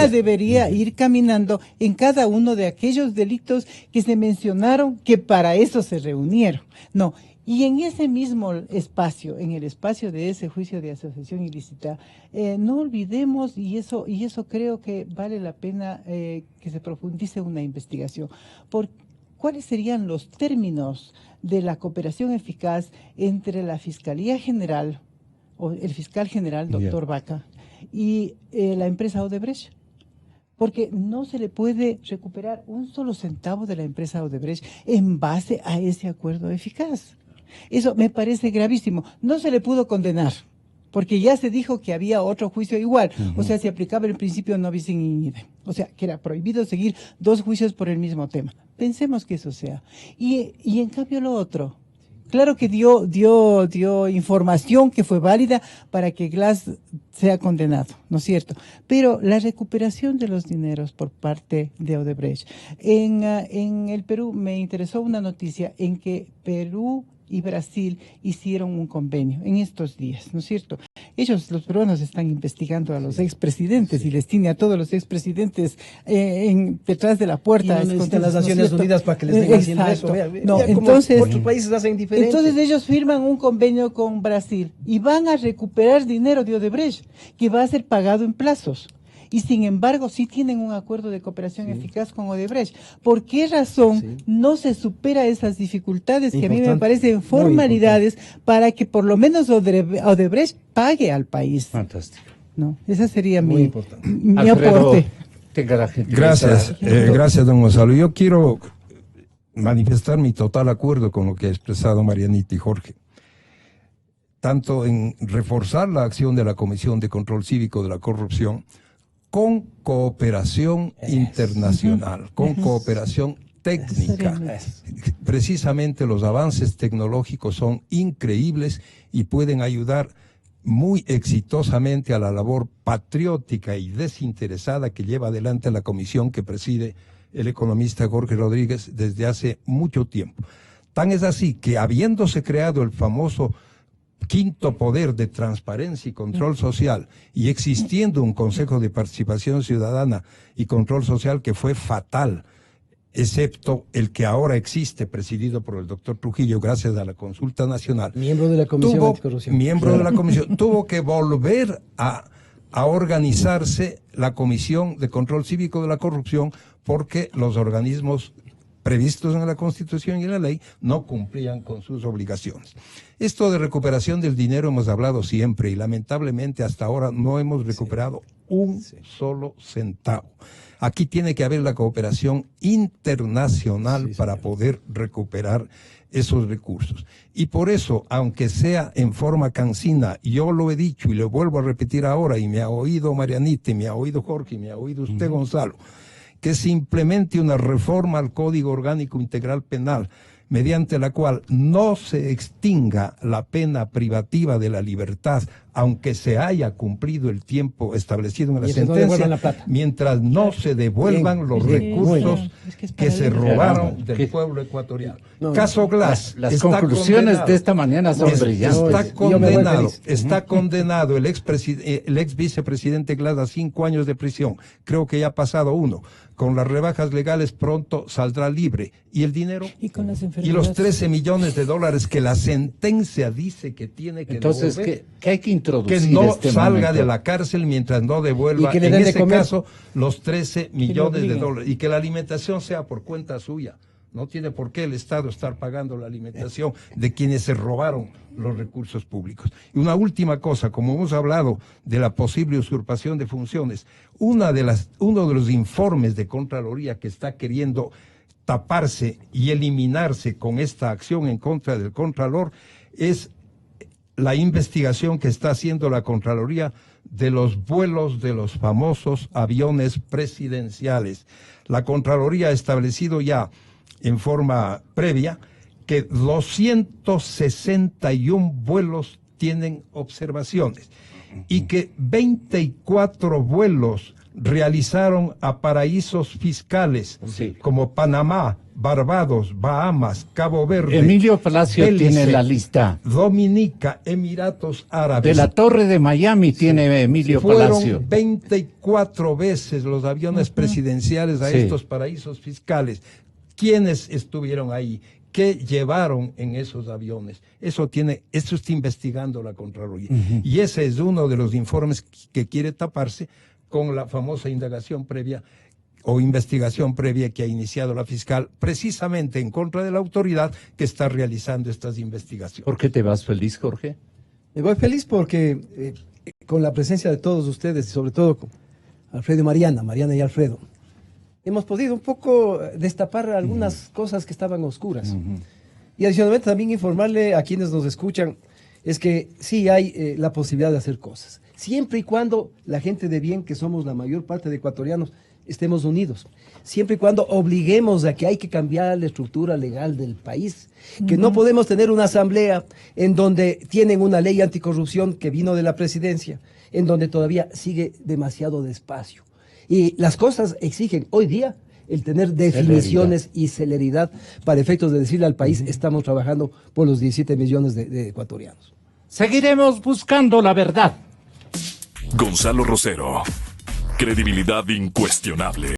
debería ir caminando en cada uno de aquellos delitos que se mencionaron, que para eso se reunieron. No. Y en ese mismo espacio, en el espacio de ese juicio de asociación ilícita, no olvidemos, y eso creo que vale la pena que se profundice una investigación, por cuáles serían los términos de la cooperación eficaz entre la Fiscalía General, o el fiscal general, doctor Vaca, y la empresa Odebrecht. Porque no se le puede recuperar un solo centavo de la empresa Odebrecht en base a ese acuerdo eficaz. Eso me parece gravísimo. No se le pudo condenar, porque ya se dijo que había otro juicio igual. O sea, se aplicaba el principio no bis in idem. O sea, que era prohibido seguir dos juicios por el mismo tema. Pensemos que eso sea. Y en cambio lo otro, claro que dio información que fue válida para que Glass sea condenado, ¿no es cierto? Pero la recuperación de los dineros por parte de Odebrecht. En el Perú me interesó una noticia en que Perú y Brasil hicieron un convenio en estos días, ¿no es cierto? Ellos, los peruanos, están investigando a los expresidentes y les tiene a todos los expresidentes detrás de la puerta. Y no necesitan las Naciones Unidas para que les den haciendo eso. No, entonces, otros países hacen diferente. Entonces ellos firman un convenio con Brasil y van a recuperar dinero de Odebrecht que va a ser pagado en plazos. Y sin embargo, sí tienen un acuerdo de cooperación eficaz con Odebrecht. ¿Por qué razón no se supera esas dificultades que a mí me parecen formalidades para que por lo menos Odebrecht pague al país? Fantástico. No, esa sería mi Alfredo, aporte. Tenga la gente. Gracias, don Gonzalo. Yo quiero manifestar mi total acuerdo con lo que ha expresado Marianita y Jorge, tanto en reforzar la acción de la Comisión de Control Cívico de la Corrupción, con cooperación internacional, con cooperación técnica. Precisamente los avances tecnológicos son increíbles y pueden ayudar muy exitosamente a la labor patriótica y desinteresada que lleva adelante la comisión que preside el economista Jorge Rodríguez desde hace mucho tiempo. Tan es así que, habiéndose creado el famoso quinto poder de transparencia y control social, y existiendo un Consejo de Participación Ciudadana y Control Social que fue fatal, excepto el que ahora existe, presidido por el doctor Trujillo, gracias a la Consulta Nacional. Miembro de la Comisión Anticorrupción. Miembro de la Comisión. Tuvo que volver a organizarse la Comisión de Control Cívico de la Corrupción, porque los organismos previstos en la Constitución y en la ley no cumplían con sus obligaciones. Esto de recuperación del dinero hemos hablado siempre y lamentablemente hasta ahora no hemos recuperado un solo centavo. Aquí tiene que haber la cooperación internacional para poder recuperar esos recursos. Y por eso, aunque sea en forma cansina, yo lo he dicho y lo vuelvo a repetir ahora, y me ha oído Marianita, y me ha oído Jorge, y me ha oído usted, Gonzalo, que se implemente una reforma al Código Orgánico Integral Penal, mediante la cual no se extinga la pena privativa de la libertad, aunque se haya cumplido el tiempo establecido en la sentencia, mientras no se devuelvan los recursos que se robaron del pueblo ecuatoriano. Caso Glass. Las conclusiones de esta mañana son brillantes. Está condenado el ex vicepresidente Glass a 5 años de prisión. Creo que ya ha pasado 1. Con las rebajas legales pronto saldrá libre. ¿Y el dinero? Y los 13 millones de dólares que la sentencia dice que tiene que devolver. Entonces, ¿qué hay que introducir? Que no salga de la cárcel mientras no devuelva, en ese caso, los 13 millones de dólares. Y que la alimentación sea por cuenta suya. No tiene por qué el Estado estar pagando la alimentación de quienes se robaron los recursos públicos. Y una última cosa, como hemos hablado de la posible usurpación de funciones, uno de los informes de Contraloría que está queriendo taparse y eliminarse con esta acción en contra del Contralor es la investigación que está haciendo la Contraloría de los vuelos de los famosos aviones presidenciales. La Contraloría ha establecido ya en forma previa que 261 vuelos tienen observaciones y que 24 vuelos realizaron a paraísos fiscales como Panamá, Barbados, Bahamas, Cabo Verde. Emilio Palacio Belice, tiene la lista. Dominica, Emiratos Árabes. De la Torre de Miami tiene Emilio Palacio. Fueron 24 veces los aviones presidenciales a estos paraísos fiscales. ¿Quiénes estuvieron ahí? ¿Qué llevaron en esos aviones? Eso está investigando la Contraloría. Y ese es uno de los informes que quiere taparse con la famosa indagación previa o investigación previa que ha iniciado la fiscal precisamente en contra de la autoridad que está realizando estas investigaciones. ¿Por qué te vas feliz, Jorge? Me voy feliz porque con la presencia de todos ustedes y sobre todo con Alfredo y Mariana y Alfredo, hemos podido un poco destapar algunas cosas que estaban oscuras. Y adicionalmente también informarle a quienes nos escuchan es que sí hay la posibilidad de hacer cosas, siempre y cuando la gente de bien, que somos la mayor parte de ecuatorianos, estemos unidos, siempre y cuando obliguemos a que hay que cambiar la estructura legal del país, que no podemos tener una asamblea en donde tienen una ley anticorrupción que vino de la presidencia, en donde todavía sigue demasiado despacio. Y las cosas exigen hoy día el tener definiciones y celeridad para efectos de decirle al país, estamos trabajando por los 17 millones de ecuatorianos. Seguiremos buscando la verdad. Gonzalo Rosero, credibilidad incuestionable.